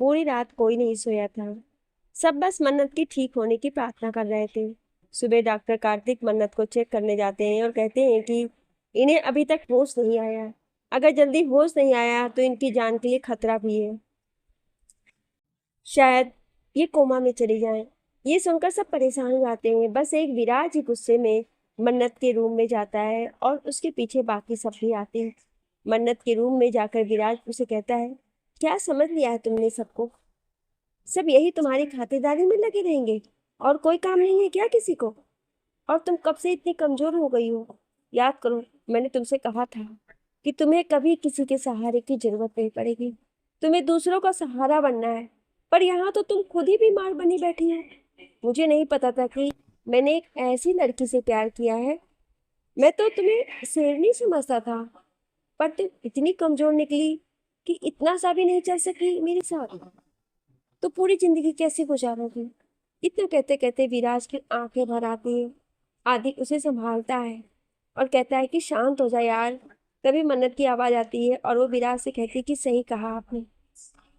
पूरी रात कोई नहीं सोया था। सब बस मन्नत की ठीक होने की प्रार्थना कर रहे थे। सुबह डॉक्टर कार्तिक मन्नत को चेक करने जाते हैं और कहते हैं कि इन्हें अभी तक होश नहीं आया। अगर जल्दी होश नहीं आया तो इनकी जान के लिए खतरा भी है। शायद ये कोमा में चली जाएं। ये सुनकर सब परेशान हो जाते हैं। बस एक विराज ही गुस्से में मन्नत के रूम में जाता है और उसके पीछे बाकी सब भी आते हैं। मन्नत के रूम में जाकर विराज उसे कहता है, क्या समझ लिया है तुमने सबको? सब यही तुम्हारी खातिरदारी में लगे रहेंगे और कोई काम नहीं है क्या किसी को? और तुम कब से इतनी कमजोर हो गई हो? याद करो, मैंने तुमसे कहा था कि तुम्हें कभी किसी के सहारे की जरूरत नहीं पड़ेगी। तुम्हें दूसरों का सहारा बनना है। पर यहाँ तो तुम खुद ही बीमार बनी बैठी हो। मुझे नहीं पता था कि मैंने एक ऐसी लड़की से प्यार किया है। मैं तो तुम्हें शेरनी समझता था, पर तुम इतनी कमजोर निकली कि इतना सा भी नहीं चल सकी मेरे साथ। तो पूरी जिंदगी कैसे गुजारोगी? इतना कहते कहते विराज की आंखें भर आती हैं। आदि उसे संभालता है और कहता है कि शांत हो जा यार। तभी मन्नत की आवाज आती है और वो विराज से कहती है कि सही कहा आपने।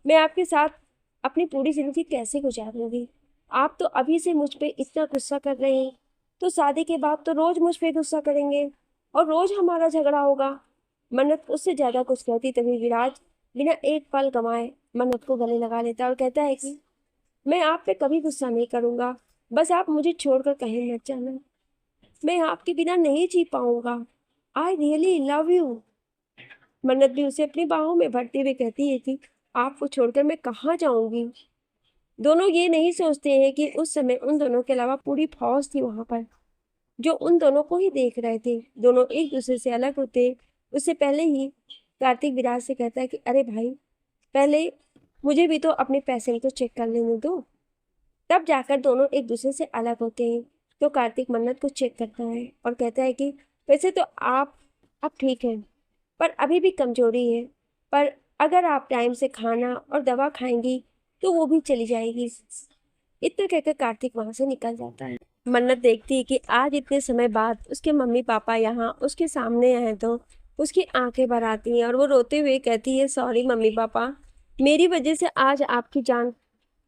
मैं आपके साथ अपनी पूरी जिंदगी कैसे गुजारूंगी? आप तो अभी से मुझ पे इतना गुस्सा कर रहे हैं, तो शादी के बाद तो रोज मुझ पे गुस्सा करेंगे और रोज हमारा झगड़ा होगा। मन्नत उससे ज्यादा कुछ कहती तभी विराज बिना एक पल गंवाए मन्नत को गले लगा लेता है और कहता है कि मैं आप पे कभी गुस्सा नहीं करूंगा। बस आप मुझे छोड़कर कहीं मत जाना। मैं आपके बिना नहीं जी पाऊंगा। I really love you. मन्नत भी उसे अपनी बाहों में भरते हुए कहती है कि आपको छोड़कर मैं कहाँ जाऊंगी। दोनों ये नहीं सोचते हैं कि उस समय उन दोनों के अलावा पूरी फौज थी वहां पर, जो उन दोनों को ही देख रहे थे। दोनों एक दूसरे से अलग होते उससे पहले ही कार्तिक विराज से कहता है कि अरे भाई, पहले मुझे भी तो अपने पैसे को चेक कर लेने दो। तब जाकर दोनों एक दूसरे से अलग होते हैं। तो कार्तिक मन्नत को चेक करता है और कहता है कि वैसे तो आप अब ठीक हैं, पर अभी भी कमजोरी है। पर अगर आप टाइम से खाना और दवा खाएंगी तो वो भी चली जाएगी। इतना कहकर कार्तिक वहां से निकल जाता है। मन्नत देखती है कि आज इतने समय बाद उसके मम्मी पापा यहाँ उसके सामने आए तो उसकी आंखें भर आती हैं और वो रोते हुए कहती है, सॉरी मम्मी पापा, मेरी वजह से आज आपकी जान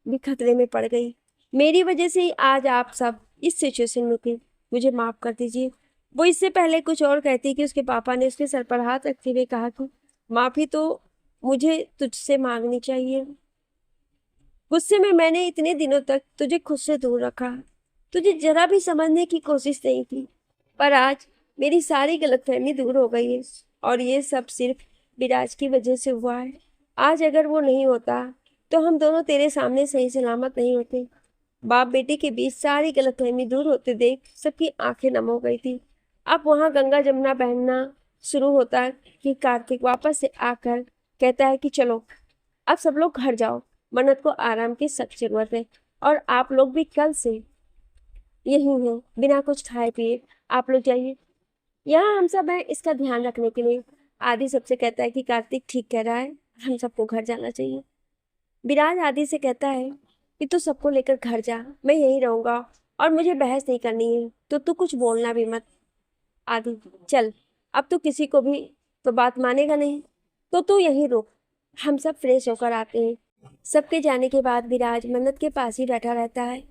भी खतरे में पड़ गई। मेरी वजह से ही आज आप सब इस सिचुएशन में थे। मुझे माफ कर दीजिए। वो इससे पहले कुछ और कहती कि उसके पापा ने उसके सर पर हाथ रखते हुए कहा कि माफी तो मुझे तुझसे मांगनी चाहिए। गुस्से में मैंने इतने दिनों तक तुझे खुद से दूर रखा, तुझे जरा भी समझने की कोशिश नहीं की। पर आज मेरी सारी गलतफहमी दूर हो गई है और ये सब सिर्फ विराज की वजह से हुआ है। आज अगर वो नहीं होता तो हम दोनों तेरे सामने सही सलामत नहीं होते। बाप बेटे के बीच सारी गलतफहमी दूर होते देख सबकी आंखें नम हो गई थी। अब वहां गंगा जमुना बहना शुरू होता है कि कार्तिक वापस से आकर कहता है कि चलो अब सब लोग घर जाओ। मन्नत को आराम की सख्त जरूरत है और आप लोग भी कल से यही हैं बिना कुछ खाए पिए। आप लोग जाइए, यहाँ हम सब हैं इसका ध्यान रखने के लिए। आदि सबसे कहता है कि कार्तिक ठीक कह रहा है, हम सबको घर जाना चाहिए। विराज आदि से कहता है कि तू सबको लेकर घर जा, मैं यहीं रहूंगा और मुझे बहस नहीं करनी है, तो तू कुछ बोलना भी मत। आदि, चल, अब तू किसी को भी तो बात मानेगा नहीं, तो तू यहीं रुक, हम सब फ्रेश होकर आते हैं। सबके जाने के बाद विराज मन्नत के पास ही बैठा रहता है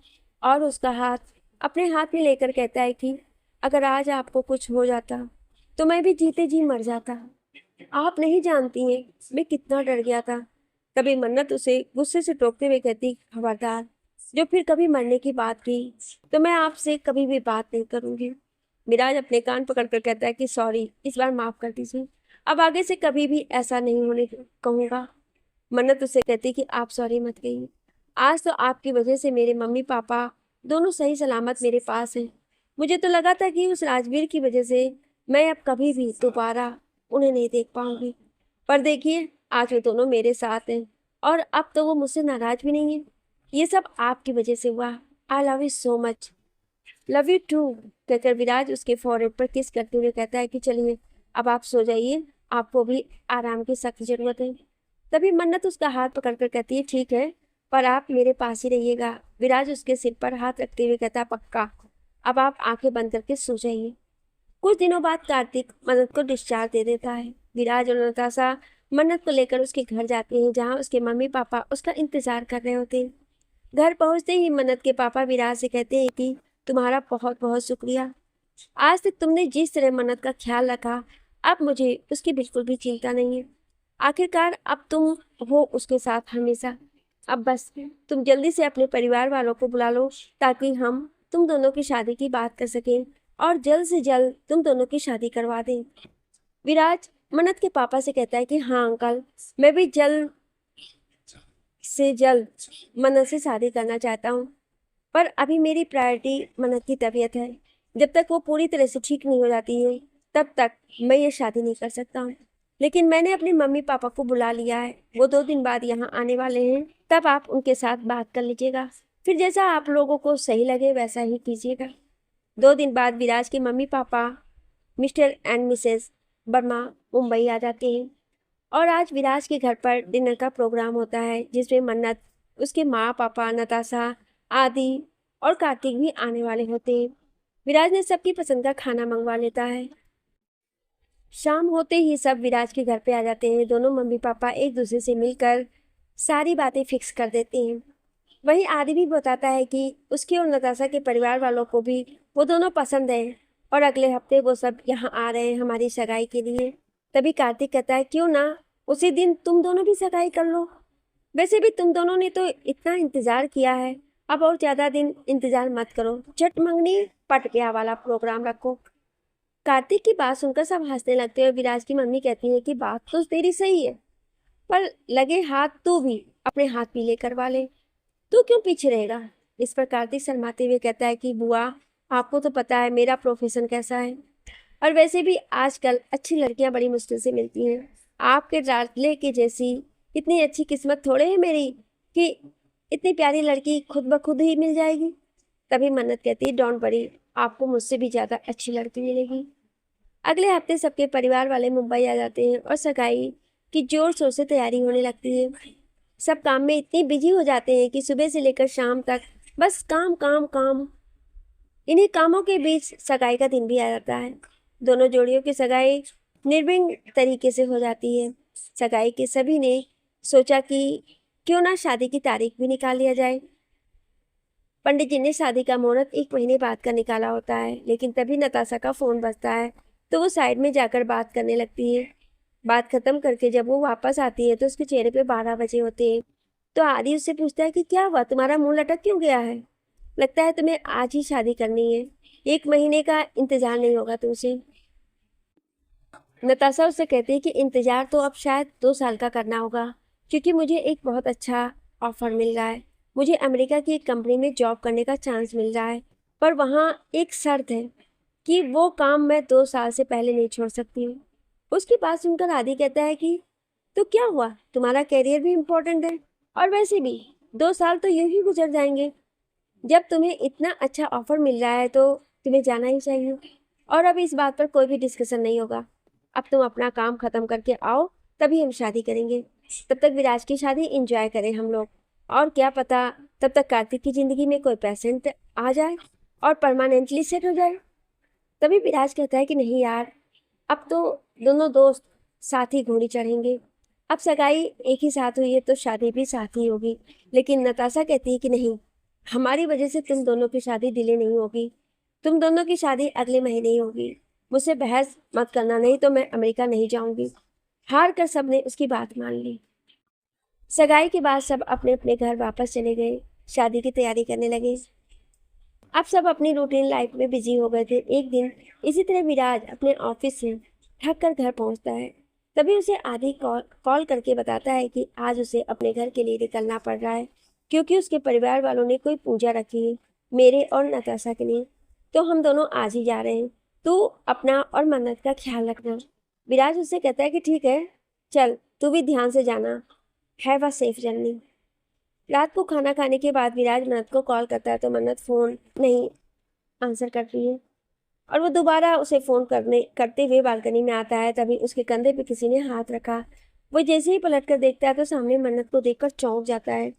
और उसका हाथ अपने हाथ में लेकर कहता है कि अगर आज आपको कुछ हो जाता तो मैं भी जीते जी मर जाता। आप नहीं जानती हैं मैं कितना डर गया था। तभी मन्नत उसे गुस्से से टोकते हुए कहती, खबरदार, जो फिर कभी मरने की बात की तो मैं आपसे कभी भी बात नहीं करूंगी। विराज अपने कान पकड़कर कहता है कि सॉरी, इस बार माफ कर दीजिए, अब आगे से कभी भी ऐसा नहीं होने कहूंगा। मन्नत उससे कहती कि आप सॉरी मत कहिए। आज तो आपकी वजह से मेरे मम्मी पापा दोनों सही सलामत मेरे पास हैं। मुझे तो लगा था कि उस राजवीर की वजह से मैं अब कभी भी दोबारा उन्हें नहीं देख पाऊंगी, पर देखिए आज वो दोनों मेरे साथ हैं और अब तो वो मुझसे नाराज भी नहीं है। ये सब आपकी वजह से हुआ। I love you so much. Love you too, कहकर विराज उसके फोrehead पर किस करते हुए कहता है कि चलिए अब आप सो जाइए, आपको भी आराम की सख्त जरूरत है। तभी मन्नत उसका हाथ पकड़कर कहती है, ठीक है, पर आप मेरे पास ही रहिएगा। विराज उसके सिर पर हाथ रखते हुए कहता, पक्का, अब आप आंखें बंद करके सो जाइए। कुछ दिनों बाद कार्तिक मन्नत को डिस्चार्ज दे देता है। विराज और नताशा मन्नत को लेकर उसके घर जाती है, जहाँ उसके मम्मी पापा उसका इंतजार कर रहे होते हैं। घर पहुंचते ही मन्नत के पापा विराज से कहते हैं कि तुम्हारा बहुत बहुत शुक्रिया। आज तक तुमने जिस तरह मन्नत का ख्याल रखा, अब मुझे उसकी बिल्कुल भी चिंता नहीं है। आखिरकार अब तुम हो उसके साथ हमेशा। अब बस तुम जल्दी से अपने परिवार वालों को बुला लो, ताकि हम तुम दोनों की शादी की बात कर सकें और जल्द से जल्द तुम दोनों की शादी करवा दें। विराज मन्नत के पापा से कहता है कि हाँ अंकल, मैं भी जल्द से जल्द मन्नत से शादी करना चाहता हूँ, पर अभी मेरी प्रायोरिटी मन्नत की तबीयत है। जब तक वो पूरी तरह से ठीक नहीं हो जाती है, तब तक मैं ये शादी नहीं कर सकता हूँ। लेकिन मैंने अपने मम्मी पापा को बुला लिया है, वो 2 दिन बाद यहाँ आने वाले हैं, तब आप उनके साथ बात कर लीजिएगा। फिर जैसा आप लोगों को सही लगे वैसा ही कीजिएगा। 2 दिन बाद विराज के mummy papa mister and missus Verma Mumbai आ जाते हैं और आज विराज के घर पर डिनर का प्रोग्राम होता है, जिसमें मन्नत, उसके माँ पापा, नताशा, आदि और कार्तिक भी आने वाले होते हैं। विराज ने सबकी पसंद का खाना मंगवा लेता है। शाम होते ही सब विराज के घर पे आ जाते हैं। दोनों मम्मी पापा एक दूसरे से मिलकर सारी बातें फिक्स कर देते हैं। वहीं आदि भी बताता है कि उसके और नताशा के परिवार वालों को भी वो दोनों पसंद है और अगले हफ्ते वो सब यहाँ आ रहे हैं हमारी सगाई के लिए। तभी कार्तिक कहता है क्यों ना उसी दिन तुम दोनों भी सगाई कर लो। वैसे भी तुम दोनों ने तो इतना इंतजार किया है, अब और ज्यादा दिन इंतजार मत करो, झट मंगनी पट ब्याह वाला प्रोग्राम रखो। कार्तिक की बात सुनकर सब हंसने लगते हैं और विराज की मम्मी कहती है कि बात तो तेरी सही है, पर लगे हाथ तू भी अपने हाथ पीले करवा ले, तू क्यों पीछे रहेगा। इस पर कार्तिक शर्माते हुए कहता है कि बुआ, आपको तो पता है मेरा प्रोफेशन कैसा है, और वैसे भी आजकल अच्छी लड़कियां बड़ी मुश्किल से मिलती हैं। आपके लाडले के जैसी इतनी अच्छी किस्मत थोड़े है मेरी कि इतनी प्यारी लड़की खुद ब खुद ही मिल जाएगी। तभी मन्नत कहती है डोंट वरी, आपको मुझसे भी ज़्यादा अच्छी लड़की मिलेगी। अगले हफ्ते सबके परिवार वाले मुंबई आ जाते हैं और सगाई की जोर शोर से तैयारी होने लगती है। सब काम में इतने बिजी हो जाते हैं कि सुबह से लेकर शाम तक बस काम काम काम। इन्हीं कामों के बीच सगाई का दिन भी आ जाता है। दोनों जोड़ियों की सगाई निर्विघ्न तरीके से हो जाती है। सगाई के सभी ने सोचा कि क्यों ना शादी की तारीख भी निकाल लिया जाए। पंडित जी ने शादी का मुहूर्त 1 महीने बाद का निकाला होता है, लेकिन तभी नताशा का फोन बजता है तो वो साइड में जाकर बात करने लगती है। बात खत्म करके जब वो वापस आती है तो उसके चेहरे पे 12 बजे होते हैं। तो आदि उससे पूछता है कि क्या हुआ, तुम्हारा मुंह लटक क्यों गया है, लगता है तुम्हें आज ही शादी करनी है, 1 महीने का इंतजार नहीं होगा तुमसे। नताशा उससे कहती है कि इंतजार तो अब शायद 2 साल का करना होगा, क्योंकि मुझे एक बहुत अच्छा ऑफर मिल रहा है। मुझे अमेरिका की एक कंपनी में जॉब करने का चांस मिल रहा है, पर वहाँ एक शर्त है कि वो काम मैं 2 साल से पहले नहीं छोड़ सकती हूँ। उसकी बात सुनकर आदि कहता है कि तो क्या हुआ, तुम्हारा करियर भी इम्पोर्टेंट है, और वैसे भी 2 साल तो यूं ही गुजर जाएंगे। जब तुम्हें इतना अच्छा ऑफर मिल रहा है तो तुम्हें जाना ही चाहिए, और अब इस बात पर कोई भी डिस्कशन नहीं होगा। अब तुम अपना काम खत्म करके आओ, तभी हम शादी करेंगे। तब तक विराज की शादी एंजॉय करें हम लोग, और क्या पता तब तक कार्तिक की जिंदगी में कोई पेशेंट आ जाए और परमानेंटली सेट हो जाए। तभी विराज कहता है कि नहीं यार, अब तो दोनों दोस्त साथ ही घोड़ी चढ़ेंगे। अब सगाई एक ही साथ हुई है तो शादी भी साथ ही होगी। लेकिन नताशा कहती है कि नहीं, हमारी वजह से तुम दोनों की शादी डिले नहीं होगी, तुम दोनों की शादी अगले महीने ही होगी। मुझसे बहस मत करना, नहीं तो मैं अमेरिका नहीं जाऊंगी। हार कर सबने उसकी बात मान ली। सगाई के बाद सब अपने अपने घर वापस चले गए, शादी की तैयारी करने लगे। अब सब अपनी रूटीन लाइफ में बिजी हो गए थे। एक दिन इसी तरह विराज अपने ऑफिस से थक कर घर पहुंचता है। तभी उसे आदि कॉल करके बताता है कि आज उसे अपने घर के लिए निकलना पड़ रहा है, क्योंकि उसके परिवार वालों ने कोई पूजा रखी है मेरे और नताशा के लिए, तो हम दोनों आज ही जा रहे हैं। तू अपना और मन्नत का ख्याल रखना। विराज उससे कहता है कि ठीक है, चल तू भी ध्यान से जाना, हैव अ सेफ जर्नी। रात को खाना खाने के बाद विराज मन्नत को कॉल करता है तो मन्नत फ़ोन नहीं आंसर करती है, और वो दोबारा उसे फ़ोन करते हुए बालकनी में आता है। तभी उसके कंधे पे किसी ने हाथ रखा। वो जैसे ही पलट कर देखता है तो सामने मन्नत को देखकर चौंक जाता है।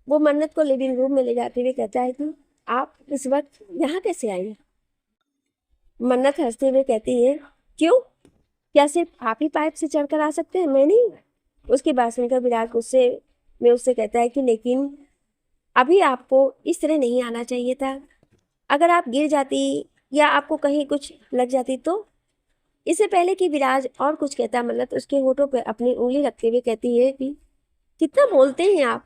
वो मन्नत को लिविंग रूम में ले जाते हुए कहता है कि आप इस वक्त यहाँ कैसे आई। मन्नत हंसते हुए कहती है क्यों, क्या सिर्फ आप ही पाइप से चढ़कर आ सकते हैं, मैं नहीं। उसकी बात सुनकर विराज गुस्से में उससे कहता है कि लेकिन अभी आपको इस तरह नहीं आना चाहिए था। अगर आप गिर जाती या आपको कहीं कुछ लग जाती तो। इससे पहले कि विराज और कुछ कहता मन्नत उसके होठों पर अपनी उंगली रखते हुए कहती है कि कितना बोलते हैं आप।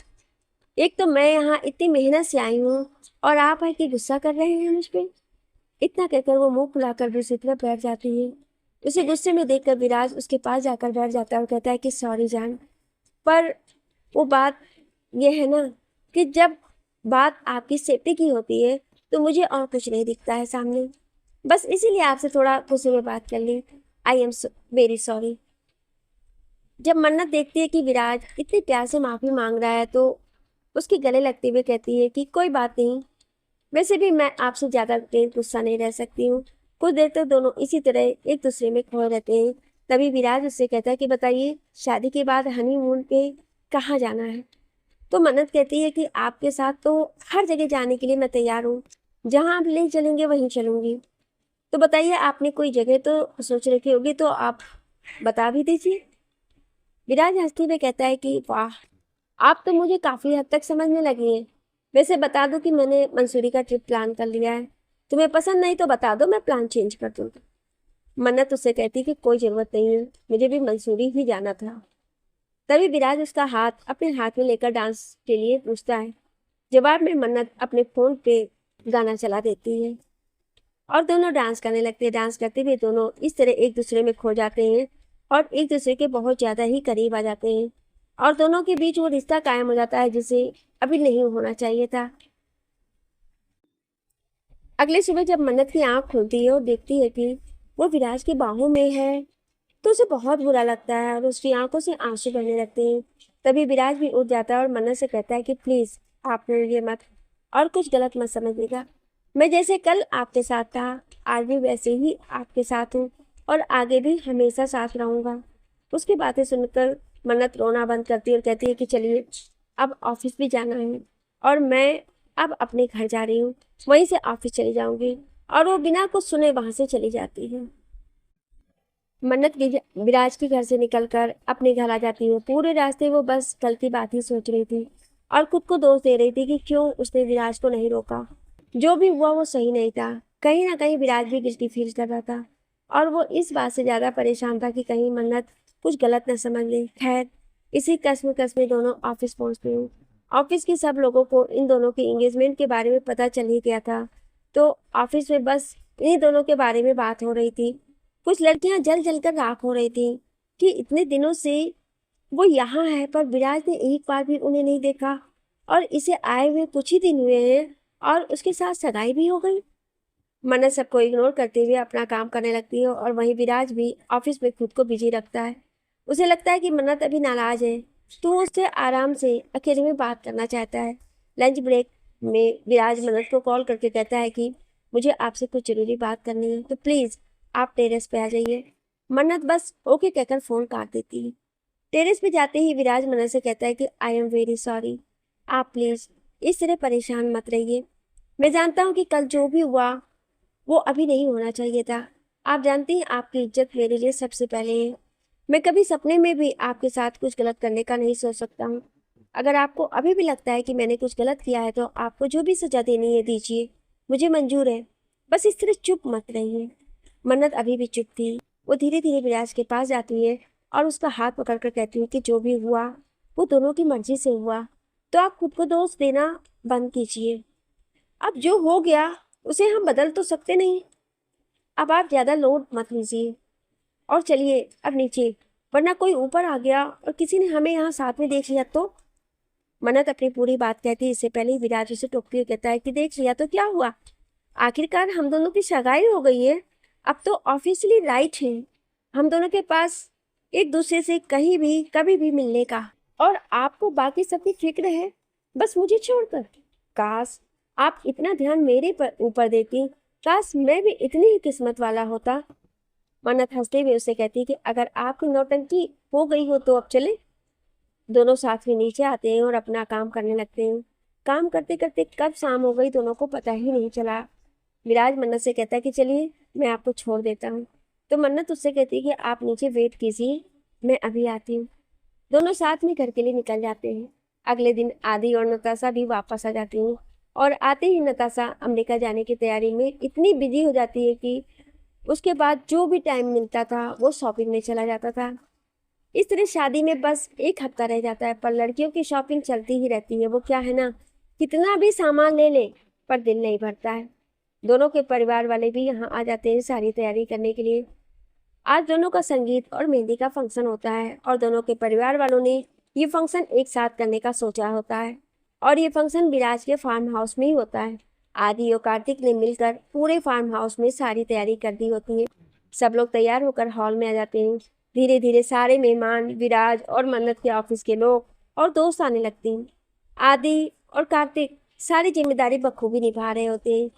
एक तो मैं यहाँ इतनी मेहनत से आई हूँ और आप है कि गुस्सा कर रहे हैं मुझ पे। इतना कहकर वो मुंह फुलाकर दूसरी तरफ बैठ जाती है। उसे गुस्से में देखकर विराज उसके पास जाकर बैठ जाता है और कहता है कि सॉरी जान, पर वो बात ये है ना कि जब बात आपकी सेफ्टी की होती है तो मुझे और कुछ नहीं दिखता है सामने। बस इसीलिए आपसे थोड़ा गुस्से में बात कर ली। I am very sorry. जब मन्नत देखती है कि विराज इतने प्यार से माफ़ी मांग रहा है तो उसके गले लगते हुए कहती है कि कोई बात नहीं, वैसे भी मैं आपसे ज़्यादा देर गुस्सा नहीं रह सकती हूँ। कुछ देर तक दोनों इसी तरह एक दूसरे में खोए रहते हैं। तभी विराज उससे कहता है कि बताइए शादी के बाद हनीमून पे कहाँ जाना है। तो मन्नत कहती है कि आपके साथ तो हर जगह जाने के लिए मैं तैयार हूँ, जहाँ आप ले चलेंगे वहीं चलूँगी। तो बताइए आपने कोई जगह तो सोच रखी होगी तो आप बता भी दीजिए। विराज हंसते हुए कहता है कि वाह, आप तो मुझे काफ़ी हद तक समझने लगी हैं। वैसे बता दो कि मैंने मंसूरी का ट्रिप प्लान कर लिया है। तुम्हें पसंद नहीं तो बता दो, मैं प्लान चेंज कर दूँगी। मन्नत उससे कहती कि कोई ज़रूरत नहीं है, मुझे भी मंसूरी ही जाना था। तभी विराज उसका हाथ अपने हाथ में लेकर डांस के लिए पूछता है। जवाब में मन्नत अपने फ़ोन पे गाना चला देती है और दोनों डांस करने लगते हैं। डांस करते हुए दोनों इस तरह एक दूसरे में खो जाते हैं और एक दूसरे के बहुत ज़्यादा ही करीब आ जाते हैं और दोनों के बीच वो रिश्ता कायम हो जाता है जिसे अभी नहीं होना चाहिए था। अगले सुबह जब मन्नत की आंख खुलती है और देखती है कि वो विराज की बाहों में है तो उसे बहुत बुरा लगता है और उसकी आंखों से आंसू बहने लगते हैं। तभी विराज भी उठ जाता है और मन्नत से कहता है कि प्लीज़ आप ये मत और कुछ गलत मत समझिएगा। मैं जैसे कल आपके साथ था आज भी वैसे ही आपके साथ हूँ और आगे भी हमेशा साथ रहूँगा। उसकी बातें सुनकर मन्नत रोना बंद करती है और कहती है कि चलिए अब ऑफिस भी जाना है और मैं अब अपने घर जा रही हूँ, वहीं से ऑफिस चली जाऊँगी। और वो बिना कुछ सुने वहाँ से चली जाती है। मन्नत विराज के घर से निकलकर अपने घर आ जाती है। पूरे रास्ते वो बस कल की बात ही सोच रही थी और खुद को दोष दे रही थी कि क्यों उसने विराज को नहीं रोका। जो भी हुआ वो सही नहीं था। कहीं ना कहीं विराज भी गिल्टी फील कर रहा था और वो इस बात से ज़्यादा परेशान था कि कहीं मन्नत कुछ गलत न समझ ले। खैर, इसी कश्मकश में दोनों ऑफिस पहुंचते हैं। ऑफिस के सब लोगों को इन दोनों की एंगेजमेंट के बारे में पता चल ही गया था, तो ऑफिस में बस इन्हीं दोनों के बारे में बात हो रही थी। कुछ लड़कियां जल जल कर राख हो रही थी कि इतने दिनों से वो यहाँ है पर विराज ने एक बार भी उन्हें नहीं देखा और इसे आए हुए कुछ ही दिन हुए हैं और उसके साथ सगाई भी हो गई। मन्नत सबको इग्नोर करते हुए अपना काम करने लगती है और वहीं विराज भी ऑफिस में खुद को बिजी रखता है। उसे लगता है कि मन्नत अभी नाराज है तो उससे आराम से अकेले में बात करना चाहता है। लंच ब्रेक में विराज मन्नत को कॉल करके कहता है कि मुझे आपसे कुछ ज़रूरी बात करनी है तो प्लीज़ आप टेरेस पे आ जाइए। मन्नत बस ओके कहकर फ़ोन काट देती है। टेरेस पे जाते ही विराज मन्नत से कहता है कि आई एम वेरी सॉरी, आप प्लीज़ इस तरह परेशान मत रहिए। मैं जानता हूँ कि कल जो भी हुआ वो अभी नहीं होना चाहिए था। आप जानती हैं आपकी इज्जत मेरे लिए सबसे पहले है। मैं कभी सपने में भी आपके साथ कुछ गलत करने का नहीं सोच सकता हूँ। अगर आपको अभी भी लगता है कि मैंने कुछ गलत किया है तो आपको जो भी सजा देनी है दीजिए, मुझे मंजूर है। बस इस तरह चुप मत रहिए। मन्नत अभी भी चुप थी। वो धीरे धीरे विराज के पास जाती है और उसका हाथ पकड़कर कहती है कि जो भी हुआ वो दोनों की मर्जी से हुआ, तो आप खुद को दोष देना बंद कीजिए। अब जो हो गया उसे हम बदल तो सकते नहीं। अब आप ज़्यादा लोड मत लीजिए और चलिए अब नीचे, वरना कोई ऊपर आ गया और किसी ने हमें यहाँ साथ में देख लिया तो। मन्नत अपनी पूरी बात कहती है इससे पहले ही विराज उसे टोकती हुए कहता है कि देख लिया तो क्या हुआ, आखिरकार हम दोनों की सगाई हो गई है। अब तो ऑफिशियली राइट है हम दोनों के पास एक दूसरे से कहीं भी कभी भी मिलने का, और आपको बाकी सबकी फिक्र है बस मुझे छोड़कर। काश आप इतना ध्यान मेरे ऊपर देती, काश मैं भी इतनी ही किस्मत वाला होता। मन्नत हंसते हुए उससे कहती कि अगर आपकी नौटंकी हो गई हो तो अब चले। दोनों साथ में नीचे आते हैं और अपना काम करने लगते हैं। काम करते करते कब शाम हो गई दोनों को पता ही नहीं चला। विराज मन्नत से कहता है कि चलिए मैं आपको छोड़ देता हूँ। तो मन्नत उससे कहती है कि आप नीचे वेट कीजिए, मैं अभी आती हूँ। दोनों साथ में घर के लिए निकल जाते हैं। अगले दिन आदि और नताशा भी वापस आ जाती हैं और आते ही नताशा अमेरिका जाने की तैयारी में इतनी बिजी हो जाती है कि उसके बाद जो भी टाइम मिलता था वो शॉपिंग में चला जाता था। इस तरह शादी में बस एक हफ्ता रह जाता है, पर लड़कियों की शॉपिंग चलती ही रहती है। वो क्या है ना, कितना भी सामान ले ले पर दिल नहीं भरता है। दोनों के परिवार वाले भी यहाँ आ जाते हैं सारी तैयारी करने के लिए। आज दोनों का संगीत और मेहंदी का फंक्शन होता है और दोनों के परिवार वालों ने ये फंक्शन एक साथ करने का सोचा होता है और ये फंक्शन विराज के फार्म हाउस में ही होता है। आदि और कार्तिक ने मिलकर पूरे फार्म हाउस में सारी तैयारी कर दी होती है। सब लोग तैयार होकर हॉल में आ जाते हैं। धीरे धीरे सारे मेहमान, विराज और मन्नत के ऑफिस के लोग और दोस्त आने लगते हैं। आदि और कार्तिक सारी जिम्मेदारी बखूबी निभा रहे होते हैं,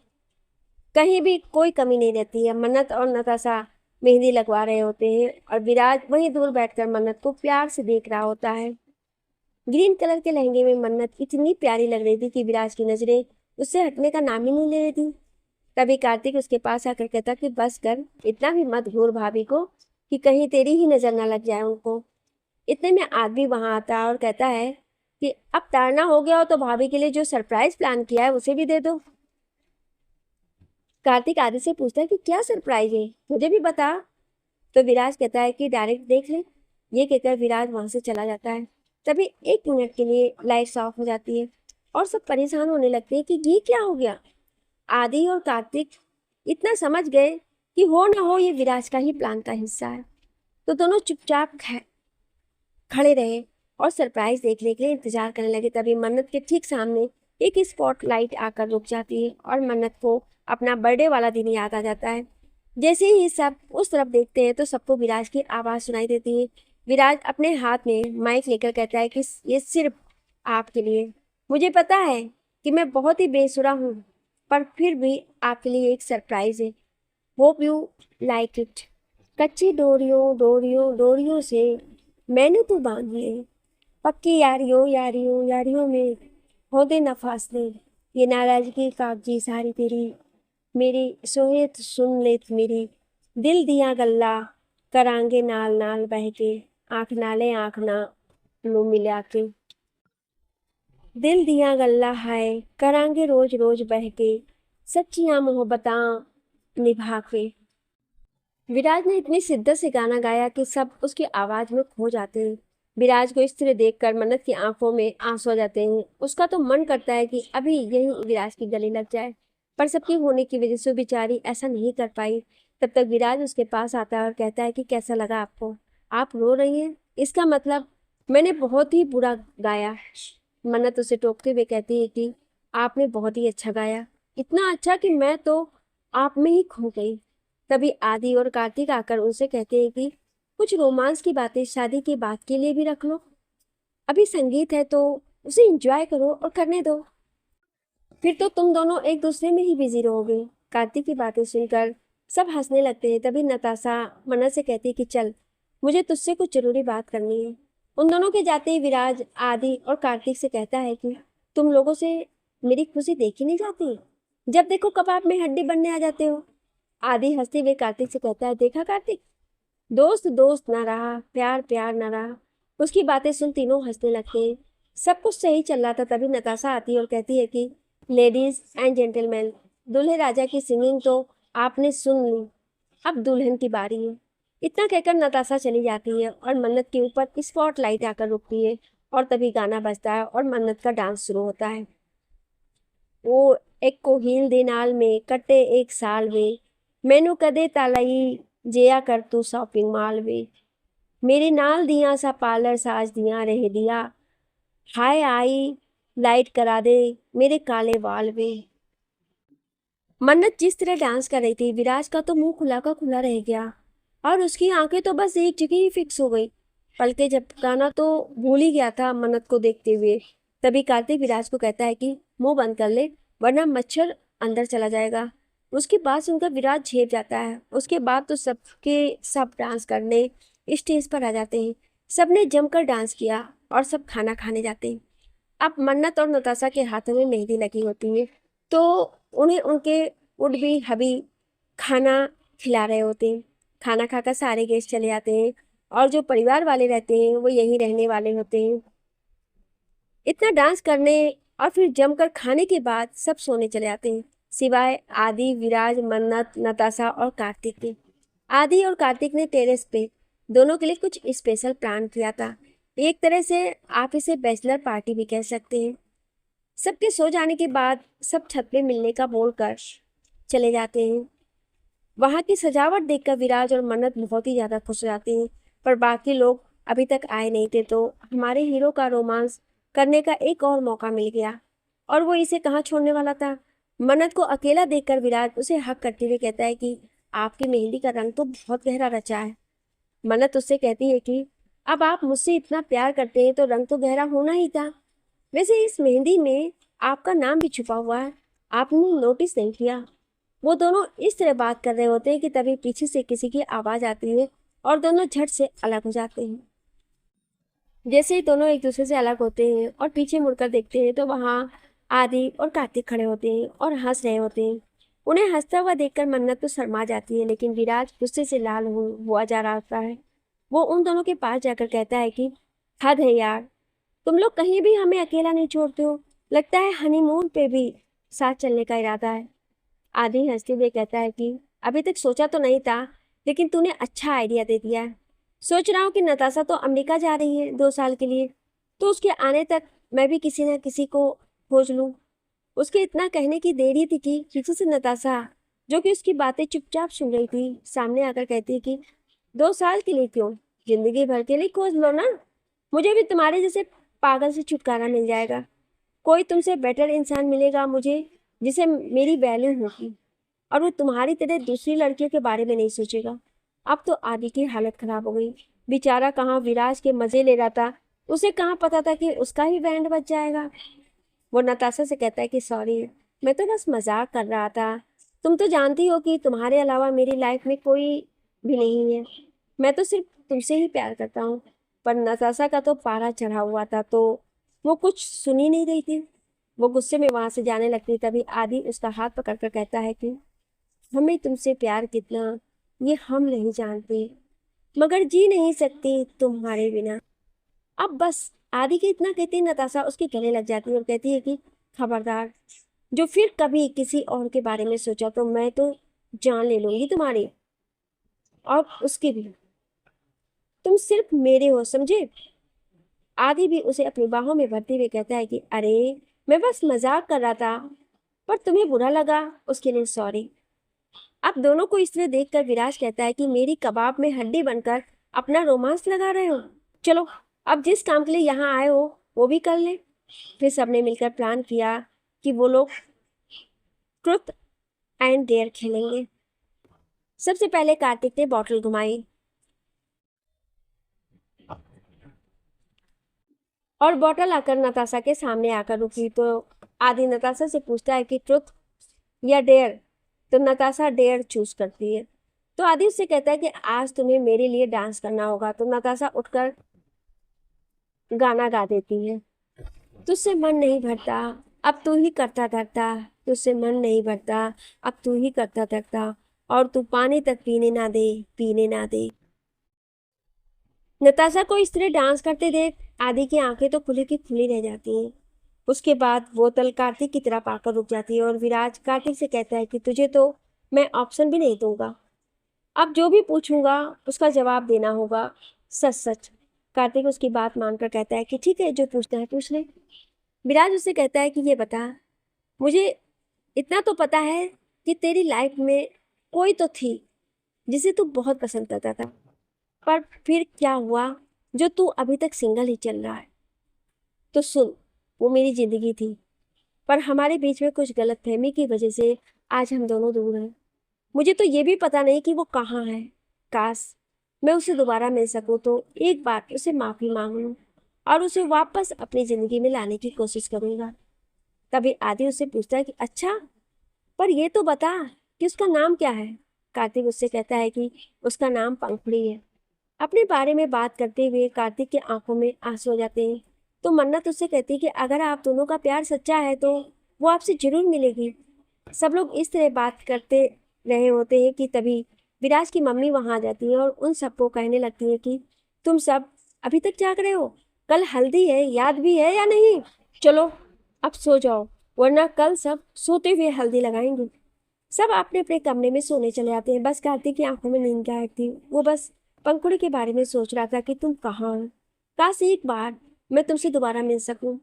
कहीं भी कोई कमी नहीं रहती है। मन्नत और नताशा मेहंदी लगवा रहे होते हैं और विराज वहीं दूर बैठकर मन्नत को प्यार से देख रहा होता है। ग्रीन कलर के लहंगे में मन्नत इतनी प्यारी लग रही थी कि विराज की नजरें उससे हटने का नाम ही नहीं ले रही थी। तभी कार्तिक उसके पास आकर कहता कि बस कर, इतना भी मत घूर भाभी को कि कहीं तेरी ही नजर ना लग जाए उनको। इतने में आदमी वहां आता है और कहता है कि अब तारना हो गया हो तो भाभी के लिए जो सरप्राइज प्लान किया है उसे भी दे दो। कार्तिक आदि से पूछता है कि क्या सरप्राइज है, मुझे भी बता। तो विराज कहता है कि डायरेक्ट देख ले। ये कहकर विराज वहां से चला जाता है। तभी 1 मिनट के लिए लाइट्स ऑफ हो जाती है और सब परेशान होने लगते हैं कि ये क्या हो गया। आदि और कार्तिक इतना समझ गए कि हो ना हो ये विराज का ही प्लान का हिस्सा है, तो दोनों चुपचाप खड़े रहे और सरप्राइज देखने के लिए इंतजार करने लगे। तभी मन्नत के ठीक सामने एक स्पॉट लाइट आकर रुक जाती है और मन्नत को अपना बर्थडे वाला दिन याद आ जाता है। जैसे ही सब उस तरफ देखते हैं तो सबको विराज की आवाज़ सुनाई देती है। विराज अपने हाथ में माइक लेकर कहता है कि ये सिर्फ आपके लिए। मुझे पता है कि मैं बहुत ही बेसुरा हूँ, पर फिर भी आपके लिए एक सरप्राइज है। Hope you like it. कच्ची डोरियों डोरियों डोरियों से मैंने तो बांध लिए, पक्की यारियों यारियों यारियों में होंदे न फासले। ये नाराजगी कागजी सारी तेरी, मेरी सोहत सुन लेत मेरी। दिल दिया गल्ला करांगे नाल नाल बह के, आँख नाले आँख ना लो मिला के। दिल दिया गल्ला है करांगे रोज रोज बह के, सच्चियां मोहब्बतां निभा के। विराज ने इतनी शिद्दत से गाना गाया कि सब उसकी आवाज में खो जाते हैं। विराज को इस तरह देखकर मन्नत की आंखों में आंसू आ जाते हैं। उसका तो मन करता है कि अभी यही विराज की गले लग जाए, पर सबकी होने की वजह से बेचारी ऐसा नहीं कर पाई। तब तक विराज उसके पास आता है और कहता है कि कैसा लगा आपको, आप रो रही हैं, इसका मतलब मैंने बहुत ही बुरा गाया। मन्नत उसे टोकते हुए कहती है कि आपने बहुत ही अच्छा गाया, इतना अच्छा कि मैं तो आप में ही खो गई। तभी आदि और कार्तिक आकर उनसे कहते हैं कि कुछ रोमांस की बातें शादी के बाद के लिए भी रख लो, अभी संगीत है तो उसे एंजॉय करो और करने दो, फिर तो तुम दोनों एक दूसरे में ही बिजी रहोगे। कार्तिक की बातें सुनकर सब हंसने लगते हैं। तभी नताशा मन्नत से कहती है कि चल, मुझे तुझसे कुछ जरूरी बात करनी है। उन दोनों के जाते ही विराज आदि और कार्तिक से कहता है कि तुम लोगों से मेरी खुशी देखी नहीं जाती, जब देखो कबाब में हड्डी बनने आ जाते हो। आदि हंसते हुए कार्तिक से कहता है, देखा कार्तिक, दोस्त दोस्त ना रहा, प्यार प्यार ना रहा। उसकी बातें सुन तीनों हंसने लगते हैं। सब कुछ सही चल रहा था। तभी नताशा आती है और कहती है कि लेडीज एंड जेंटलमैन, दूल्हे राजा की सिंगिंग तो आपने सुन ली, अब दुल्हन की बारी है। इतना कहकर नताशा चली जाती है और मन्नत के ऊपर स्पॉट लाइट आकर रुकती है और तभी गाना बजता है और मन्नत का डांस शुरू होता है। वो एक को हील दे नाल में कटे एक साल वे, मैनू कदे तालाई जिया कर तू शॉपिंग माल वे, मेरे नाल दियां सा पार्लर साज दियां रह दिया, हाय आई लाइट करा दे मेरे काले बाल वे। मन्नत जिस तरह डांस कर रही थी, विराज का तो मुंह खुला का खुला रह गया और उसकी आंखें तो बस एक जगह ही फिक्स हो गई। पलके झपकाना तो भूल ही गया था मन्नत को देखते हुए। तभी कार्तिक विराज को कहता है कि मुंह बंद कर ले, वरना मच्छर अंदर चला जाएगा। उसकी बात सुनकर विराज झेप जाता है। उसके बाद तो सबके सब डांस करने स्टेज पर आ जाते हैं। सबने जमकर डांस किया और सब खाना खाने जाते हैं। अब मन्नत और नताशा के हाथों में मेहंदी लगी होती है, तो उन्हें उनके वुड बी हबी खाना खिला रहे होते हैं। खाना खाकर सारे गेस्ट चले जाते हैं और जो परिवार वाले रहते हैं वो यहीं रहने वाले होते हैं। इतना डांस करने और फिर जमकर खाने के बाद सब सोने चले जाते हैं, सिवाय आदि, विराज, मन्नत, नताशा और कार्तिक के। आदि और कार्तिक ने टेरेस पे दोनों के लिए कुछ स्पेशल प्लान किया था। एक तरह से आप इसे बैचलर पार्टी भी कह सकते हैं। सबके सो जाने के बाद सब छत पे मिलने का बोलकर चले जाते हैं। वहाँ की सजावट देखकर विराज और मन्नत बहुत ही ज़्यादा खुश हो जाते हैं, पर बाकी लोग अभी तक आए नहीं थे, तो हमारे हीरो का रोमांस करने का एक और मौका मिल गया और वो इसे कहाँ छोड़ने वाला था। मन्नत को अकेला देखकर विराज उसे हक करते हुए कहता है कि आपकी मेहंदी का रंग तो बहुत गहरा रचा है। मन्नत उससे कहती है कि अब आप मुझसे इतना प्यार करते हैं तो रंग तो गहरा होना ही था। वैसे इस मेहंदी में आपका नाम भी छुपा हुआ है, आपने नोटिस नहीं किया। वो दोनों इस तरह बात कर रहे होते हैं कि तभी पीछे से किसी की आवाज़ आती है और दोनों झट से अलग हो जाते हैं। जैसे ही दोनों एक दूसरे से अलग होते हैं और पीछे मुड़कर देखते हैं तो वहाँ आदि और कार्तिक खड़े होते हैं और हंस रहे होते हैं। उन्हें हंसता हुआ देखकर मन्नत तो शर्मा जाती है, लेकिन विराज गुस्से से लाल हुआ जा रहा होता है। वो उन दोनों के पास जाकर कहता है कि हद है यार, तुम लोग कहीं भी हमें अकेला नहीं छोड़ते हो, लगता है हनीमून पे भी साथ चलने का इरादा है। आदि हंसते हुए कहता है कि अभी तक सोचा तो नहीं था, लेकिन तूने अच्छा आइडिया दे दिया है। सोच रहा हूँ कि नताशा तो अमेरिका जा रही है 2 साल के लिए, तो उसके आने तक मैं भी किसी न किसी को खोज लूँ। उसके इतना कहने की देर ही थी कि पीछे से नताशा, जो कि उसकी बातें चुपचाप सुन रही थी, सामने आकर कहती है कि 2 साल के लिए क्यों, जिंदगी भर के लिए खोज लो ना। मुझे भी तुम्हारे जैसे पागल से छुटकारा मिल जाएगा। कोई तुमसे बेटर इंसान मिलेगा मुझे, जिसे मेरी वैल्यू होगी, और वो तुम्हारी तरह दूसरी लड़कियों के बारे में नहीं सोचेगा। अब तो आदि की हालत खराब हो गई। बेचारा कहाँ विराज के मजे ले रहा था, उसे कहाँ पता था कि उसका ही बैंड बज जाएगा। वो नताशा से कहता है कि सॉरी, मैं तो बस मजाक कर रहा था। तुम तो जानती हो कि तुम्हारे अलावा मेरी लाइफ में कोई भी नहीं है। मैं तो सिर्फ तुमसे ही प्यार करता हूँ। पर नताशा का तो पारा चढ़ा हुआ था, तो वो कुछ सुन ही नहीं रही थी। वो गुस्से में वहां से जाने लगती, तभी आदि उसका हाथ पकड़कर कहता है कि हमें तुमसे प्यार कितना ये हम नहीं जानते, मगर जी नहीं सकती तुम्हारे बिना। अब बस, आदि के इतना कहती नताशा उसके गले लग जाती है और कहती है कि खबरदार, जो फिर कभी किसी और के बारे में सोचा तो मैं तो जान ले लूंगी तुम्हारी और उसकी भी। तुम सिर्फ मेरे हो, समझे। आदि भी उसे अपनी बाहों में भरते हुए कहता है कि अरे, मैं बस मजाक कर रहा था, पर तुम्हें बुरा लगा उसके लिए सॉरी। अब दोनों को इस तरह देखकर विराज कहता है कि मेरी कबाब में हड्डी बनकर अपना रोमांस लगा रहे हो। चलो, अब जिस काम के लिए यहाँ आए हो वो भी कर लें। फिर सबने मिलकर प्लान किया कि वो लोग ट्रुथ एंड डेयर खेलेंगे। सबसे पहले कार्तिक ने बॉटल घुमाई और बॉटल आकर नताशा के सामने आकर रुकी, तो आदि नताशा से पूछता है कि ट्रुथ या डेयर, तो नताशा डेयर चूज करती है। तो आदि उससे कहता है कि आज तुम्हें मेरे लिए डांस करना होगा, तो नताशा उठकर गाना गा देती है। तुझसे मन नहीं भरता, अब तू ही करता धरता, तुझसे मन नहीं भरता, अब तू ही करता धरता, और तू पानी तक पीने ना दे, पीने ना दे। नताशा को इस तरह डांस करते देख आदि की आंखें तो खुली की खुली रह जाती हैं। उसके बाद बोतल कार्तिक की तरफ आकर रुक जाती है और विराज कार्तिक से कहता है कि तुझे तो मैं ऑप्शन भी नहीं दूंगा, अब जो भी पूछूंगा उसका जवाब देना होगा सच सच। कार्तिक उसकी बात मानकर कहता है कि ठीक है, जो पूछना है पूछ ले। विराज उससे कहता है कि ये बता, मुझे इतना तो पता है कि तेरी लाइफ में कोई तो थी जिसे तू बहुत पसंद करता था, पर फिर क्या हुआ जो तू अभी तक सिंगल ही चल रहा है। तो सुन, वो मेरी जिंदगी थी, पर हमारे बीच में कुछ गलतफहमी की वजह से आज हम दोनों दूर हैं। मुझे तो ये भी पता नहीं कि वो कहाँ है। काश मैं उसे दोबारा मिल सकूं तो एक बार उसे माफ़ी मांग लूं और उसे वापस अपनी ज़िंदगी में लाने की कोशिश करूंगा। तभी आदि उससे पूछता है कि अच्छा, पर ये तो बता कि उसका नाम क्या है। कार्तिक उससे कहता है कि उसका नाम पंखुड़ी है। अपने बारे में बात करते हुए कार्तिक की आंखों में आंसू हो जाते हैं। तो मन्नत उससे कहती है कि अगर आप दोनों का प्यार सच्चा है तो वो आपसे जरूर मिलेगी। सब लोग इस तरह बात करते रहे होते हैं कि तभी विराज की मम्मी वहां आ जाती है और उन सबको कहने लगती है कि तुम सब अभी तक जाग रहे हो? कल हल्दी है, याद भी है या नहीं? चलो अब सो जाओ, वरना कल सब सोते हुए हल्दी लगाएंगे। सब अपने अपने कमरे में सोने चले जाते हैं। बस कार्तिक की आंखों में नींद गायब थी। वो बस पंखुड़ी के बारे में सोच रहा था कि तुम कहाँ हो। काश एक बार मैं तुमसे दोबारा मिल सकूं,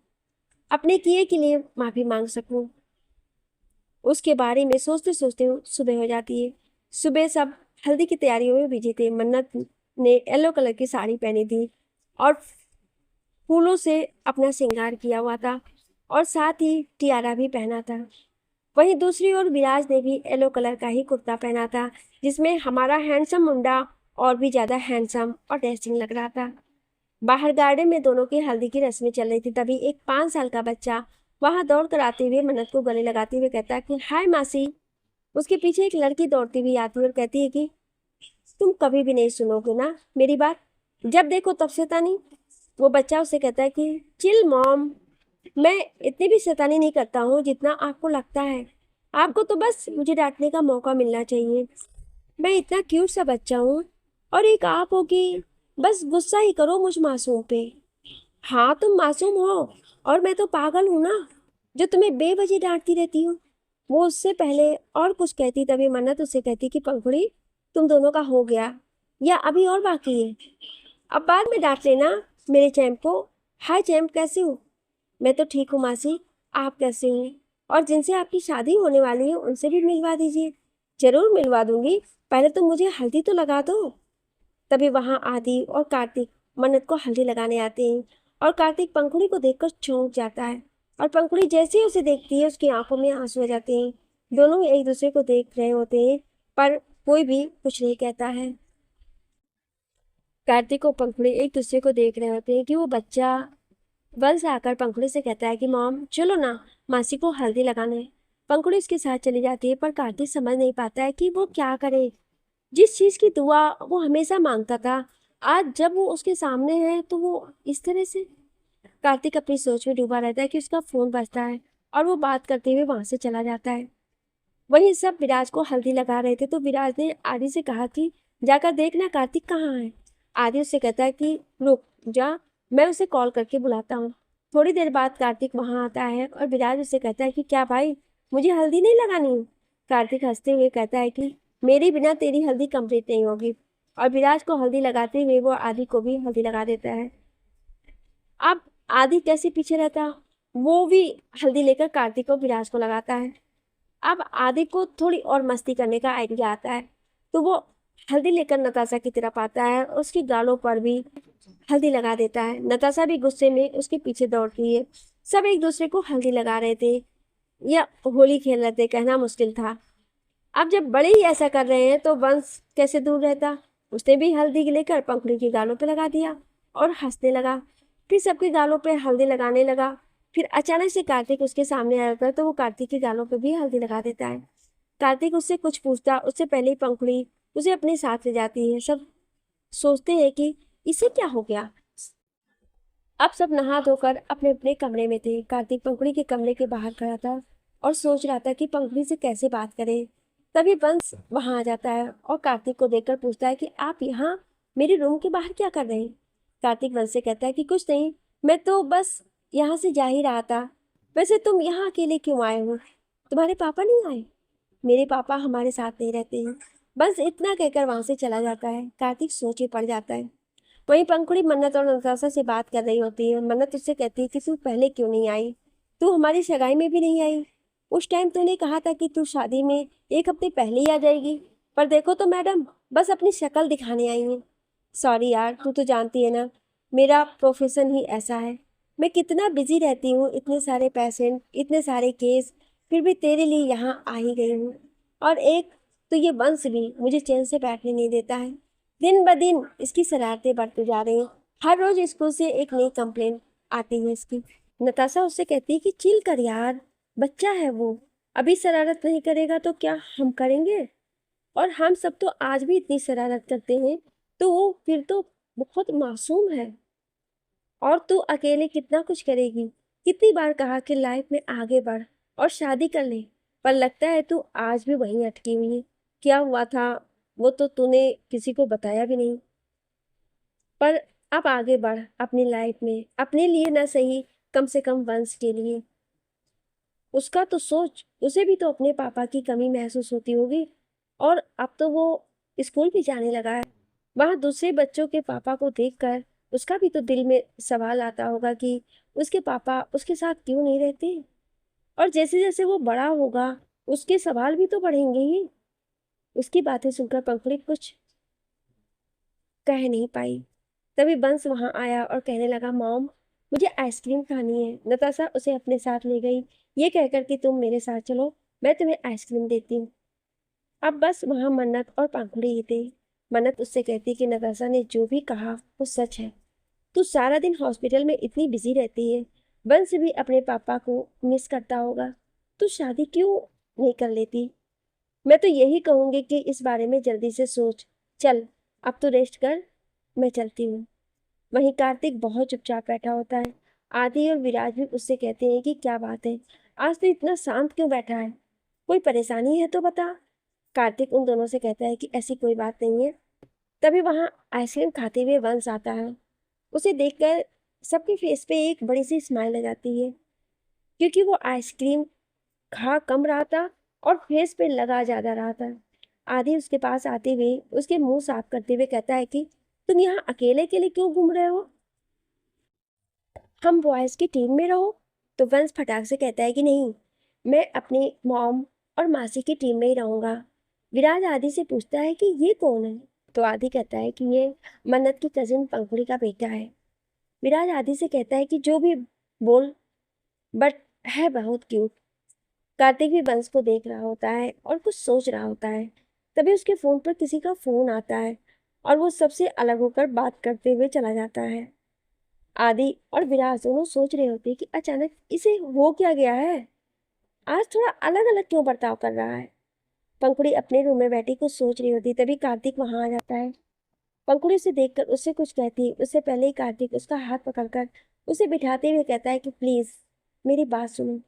अपने किए के लिए माफी मांग सकूं। उसके बारे में सोचते सोचते सुबह हो जाती है। सुबह सब हल्दी की तैयारियों में बिजी थे। मन्नत ने येलो कलर की साड़ी पहनी थी और फूलों से अपना श्रृंगार किया हुआ था और साथ ही टियारा भी पहना था। वहीं दूसरी ओर विराज ने भी येलो कलर का ही कुर्ता पहना था, जिसमें हमारा हैंडसम मुंडा और भी ज्यादा हैंडसम और डैशिंग लग रहा था। बाहर गार्डन में दोनों की हल्दी की रस्में चल रही थी। तभी एक 5 साल का बच्चा वहां दौड़ कर आते हुए मन्नत को गले लगाते हुए कहता है कि हाय मासी। उसके पीछे एक लड़की दौड़ती हुई आती है और कहती है कि तुम कभी भी नहीं सुनोगे ना मेरी बात, जब देखो तब शैतानी। वो बच्चा उसे कहता है कि चिल मॉम, मैं इतनी भी शैतानी नहीं करता हूँ जितना आपको लगता है। आपको तो बस मुझे डांटने का मौका मिलना चाहिए। मैं इतना क्यूट सा बच्चा हूँ और एक आप हो कि बस गुस्सा ही करो मुझ मासूम पे। हाँ तुम मासूम हो और मैं तो पागल हूँ ना, जो तुम्हें बेवजह डांटती रहती हूँ। वो उससे पहले और कुछ कहती तभी मन्नत उसे कहती कि पंखुड़ी, तुम दोनों का हो गया या अभी और बाकी है? अब बाद में डांट लेना मेरे चैम्प को। हाय चैम्प, कैसे हो? मैं तो ठीक हूँ मासी, आप कैसे हो? और जिनसे आपकी शादी होने वाली है उनसे भी मिलवा दीजिए। जरूर मिलवा दूंगी, पहले तो मुझे हल्दी तो लगा दो। तभी वहां आदि और कार्तिक मन्नत को हल्दी लगाने आते हैं और कार्तिक पंखुड़ी को देखकर चौंक जाता है और पंखुड़ी जैसे ही उसे देखती है उसकी आंखों में आंसू आ जाते हैं। दोनों एक दूसरे को देख रहे होते हैं पर कोई भी कुछ नहीं कहता है। कार्तिक और पंखुड़ी एक दूसरे को देख रहे होते हैं कि वो बच्चा वंश आकर पंखुड़ी से कहता है कि मॉम चलो ना, मासी को हल्दी लगाने। पंखुड़ी उसके साथ चली जाती है पर कार्तिक समझ नहीं पाता है कि वो क्या करे। जिस चीज की दुआ वो हमेशा मांगता था, आज जब वो उसके सामने है तो वो इस तरह से। कार्तिक अपनी सोच में डूबा रहता है कि उसका फोन बजता है और वो बात करते हुए वहां से चला जाता है। वहीं सब विराज को हल्दी लगा रहे थे तो विराज ने आदि से कहा कि जाकर देखना कार्तिक कहाँ है। आदि उससे कहता है कि रुक जा, मैं उसे कॉल करके बुलाता हूँ। थोड़ी देर बाद कार्तिक वहां आता है और विराज उसे कहता है कि क्या भाई, मुझे हल्दी नहीं लगानी है? कार्तिक हंसते हुए कहता है कि मेरी बिना तेरी हल्दी कंप्लीट नहीं होगी। और विराज को हल्दी लगाते हुए वो आदि को भी हल्दी लगा देता है। अब आदि कैसे पीछे रहता, वो भी हल्दी लेकर कार्तिक को विराज को लगाता है। अब आदि को थोड़ी और मस्ती करने का आइडिया आता है तो वो हल्दी लेकर नताशा की तरफ आता है और उसकी गालों पर भी हल्दी लगा देता है। नताशा भी गुस्से में उसके पीछे दौड़ती है। सब एक दूसरे को हल्दी लगा रहे थे या होली खेल रहे थे, कहना मुश्किल था। अब जब बड़े ही ऐसा कर रहे हैं तो वंश कैसे दूर रहता। उसने भी हल्दी लेकर पंखुड़ी की गालों पे लगा दिया और हंसने लगा। फिर सबके गालों पे हल्दी लगाने लगा। फिर अचानक से कार्तिक उसके सामने आ जाता है तो वो कार्तिक की गालों पे भी हल्दी लगा देता है। कार्तिक उससे कुछ पूछता उससे पहले ही पंखुड़ी उसे अपने साथ ले जाती है। सब सोचते हैं कि इसे क्या हो गया। अब सब नहा धोकर अपने अपने कमरे में थे। कार्तिक पंखुड़ी के कमरे के बाहर खड़ा था और सोच रहा था कि पंखुड़ी से कैसे बात करे। तभी वंश वहां आ जाता है और कार्तिक को देखकर पूछता है कि आप यहाँ मेरे रूम के बाहर क्या कर रहे हैं? कार्तिक वंश से कहता है कि कुछ नहीं, मैं तो बस यहाँ से जा ही रहा था। वैसे तुम यहाँ अकेले क्यों आए हो? तुम्हारे पापा नहीं आए? मेरे पापा हमारे साथ नहीं रहते हैं। बस इतना कहकर वहां से चला जाता है। कार्तिक सोचे पड़ जाता है। वहीं पंखुड़ी मन्नत और नताशा से बात कर रही होती है। मन्नत उससे कहती है कि तू पहले क्यों नहीं आई? तू हमारी सगाई में भी नहीं आई। उस टाइम तूने कहा था कि तू शादी में 1 हफ्ते पहले ही आ जाएगी, पर देखो तो मैडम बस अपनी शक्ल दिखाने आई है। सॉरी यार, तू तो जानती है ना, मेरा प्रोफेशन ही ऐसा है। मैं कितना बिजी रहती हूँ, इतने सारे पेशेंट, इतने सारे केस, फिर भी तेरे लिए यहाँ आ ही गई हूँ। और एक तो ये वंश भी मुझे चैन से बैठने नहीं देता है। दिन ब दिन इसकी शरारतें बढ़ती जा रही हैं। हर रोज स्कूल से एक नई कंप्लेंट आती है इसकी। नताशा उससे कहती है कि चिल कर यार, बच्चा है वो, अभी शरारत नहीं करेगा तो क्या हम करेंगे? और हम सब तो आज भी इतनी शरारत करते हैं, तो वो फिर तो बहुत मासूम है। और तू अकेले कितना कुछ करेगी? कितनी बार कहा कि लाइफ में आगे बढ़ और शादी कर ले, पर लगता है तू आज भी वहीं अटकी हुई है। क्या हुआ था वो तो तूने किसी को बताया भी नहीं। पर अब आगे बढ़ अपनी लाइफ में, अपने लिए ना सही, कम से कम वंश के लिए। उसका तो सोच, उसे भी तो अपने पापा की कमी महसूस होती होगी। और अब तो वो स्कूल भी जाने लगा है। वहां दूसरे बच्चों के पापा को देखकर उसका भी तो दिल में सवाल आता होगा कि उसके पापा उसके साथ क्यों नहीं रहते। और जैसे जैसे वो बड़ा होगा, उसके सवाल भी तो बढ़ेंगे ही। उसकी बातें सुनकर पंखुड़ी कुछ कह नहीं पाई। तभी बंस वहां आया और कहने लगा, मॉम, मुझे आइसक्रीम खानी है। नताशा उसे अपने साथ ले गई, ये कहकर कि तुम मेरे साथ चलो, मैं तुम्हें आइसक्रीम देती हूँ। अब बस वहां मन्नत और पंखुड़ी ही थे। मन्नत उससे कहती कि नताशा ने जो भी कहा वो सच है। तू सारा दिन हॉस्पिटल में इतनी बिजी रहती है, बंस भी अपने पापा को मिस करता होगा। तू शादी क्यों नहीं कर लेती? मैं तो यही कहूंगी कि इस बारे में जल्दी से सोच। चल, अब तो रेस्ट कर, मैं चलती हूँ। वहीं कार्तिक बहुत चुपचाप बैठा होता है। आदि और विराज भी उससे कहते हैं कि क्या बात है, आज तो इतना शांत क्यों बैठा है? कोई परेशानी है तो बता। कार्तिक उन दोनों से कहता है कि ऐसी कोई बात नहीं है। तभी वहां आइसक्रीम खाते हुए वंश आता है। उसे देखकर सबके फेस पे एक बड़ी सी स्माइल आ जाती है, क्योंकि वो आइसक्रीम खा कम रहा था और फेस पे लगा ज्यादा रहा था। आदि उसके पास आते हुए उसके मुंह साफ करते हुए कहता है कि तुम यहाँ अकेले अकेले क्यों घूम रहे हो? हम बॉयज की टीम में रहो। तो वंश फटाक से कहता है कि नहीं, मैं अपनी मॉम और मासी की टीम में ही रहूंगा। विराज आदि से पूछता है कि ये कौन है? तो आदि कहता है कि ये मन्नत की कजिन पंखुड़ी का बेटा है। विराज आदि से कहता है कि जो भी बोल, बट है बहुत क्यूट। कार्तिक भी वंश को देख रहा होता है और कुछ सोच रहा होता है। तभी उसके फोन पर किसी का फोन आता है और वो सबसे अलग होकर बात करते हुए चला जाता है। आदि और विराज दोनों सोच रहे होते कि अचानक इसे हो क्या गया है, आज थोड़ा अलग अलग क्यों बर्ताव कर रहा है। पंखुड़ी अपने रूम में बैठी कुछ सोच रही होती, तभी कार्तिक वहां आ जाता है। पंखुड़ी उसे देखकर उससे कुछ कहती, उससे पहले ही कार्तिक उसका हाथ पकड़कर उसे बिठाते हुए कहता है कि प्लीज मेरी बात सुनो।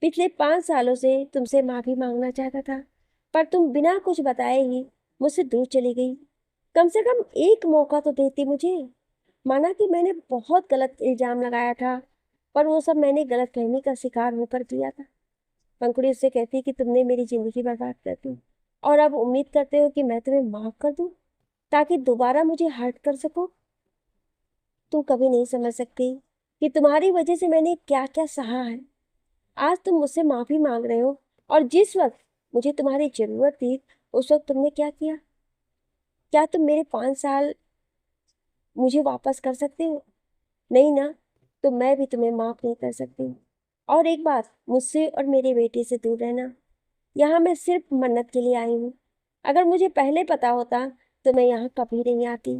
पिछले 5 सालों से तुमसे माफी मांगना चाहता था, पर तुम बिना कुछ बताए ही मुझसे दूर चली गई। कम से कम एक मौका तो देती मुझे। माना कि मैंने बहुत गलत इल्जाम लगाया था, पर वो सब मैंने गलतफहमी का शिकार होकर किया था। पंखुड़ी उससे कहती कि तुमने मेरी जिंदगी बर्बाद कर दी और अब उम्मीद करते हो कि मैं तुम्हें माफ कर दूं ताकि दोबारा मुझे हर्ट कर सको। तुम कभी नहीं समझ सकती कि तुम्हारी वजह से मैंने क्या क्या सहा है। आज तुम मुझसे माफी मांग रहे हो, और जिस वक्त मुझे तुम्हारी जरूरत थी उस वक्त तुमने क्या किया? क्या तुम मेरे 5 साल मुझे वापस कर सकते हो? नहीं ना। तो मैं भी तुम्हें माफ नहीं कर सकती। और एक बात, मुझसे और मेरे बेटे से दूर रहना। यहाँ मैं सिर्फ मन्नत के लिए आई हूँ। अगर मुझे पहले पता होता तो मैं यहाँ कभी नहीं आती।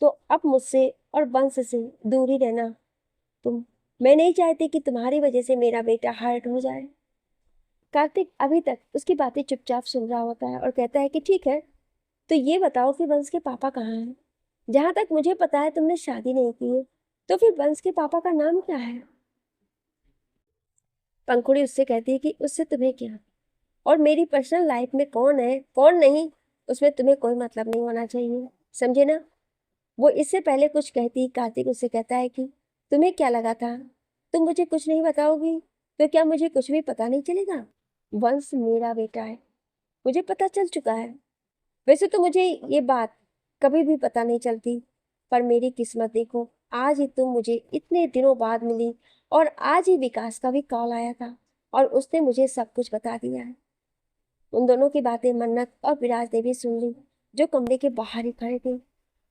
तो अब मुझसे और वंश से दूर ही रहना तुम। मैं नहीं चाहती कि तुम्हारी वजह से मेरा बेटा हर्ट हो जाए। कार्तिक अभी तक उसकी बातें चुपचाप सुन रहा होता है और कहता है कि ठीक है, तो ये बताओ कि वंश के पापा कहाँ हैं? जहां तक मुझे पता है तुमने शादी नहीं की है, तो फिर वंश के पापा का नाम क्या है? पंखुड़ी उससे कहती है कि उससे तुम्हें क्या, और मेरी पर्सनल लाइफ में कौन है कौन नहीं, उसमें तुम्हें कोई मतलब नहीं होना चाहिए, समझे ना? वो इससे पहले कुछ कहती, कार्तिक उससे कहता है कि तुम्हें क्या लगा था तुम मुझे कुछ नहीं बताओगी? तो क्या मुझे कुछ भी पता नहीं चलेगा? वंश मेरा बेटा है, मुझे पता चल चुका है। वैसे तो मुझे ये बात कभी भी पता नहीं चलती, पर मेरी किस्मत देखो, आज ही तुम मुझे इतने दिनों बाद मिली, और आज ही विकास का भी कॉल आया था और उसने मुझे सब कुछ बता दिया है। उन दोनों की बातें मन्नत और विराज ने भी सुन ली, जो कमरे के बाहर ही खड़े थे।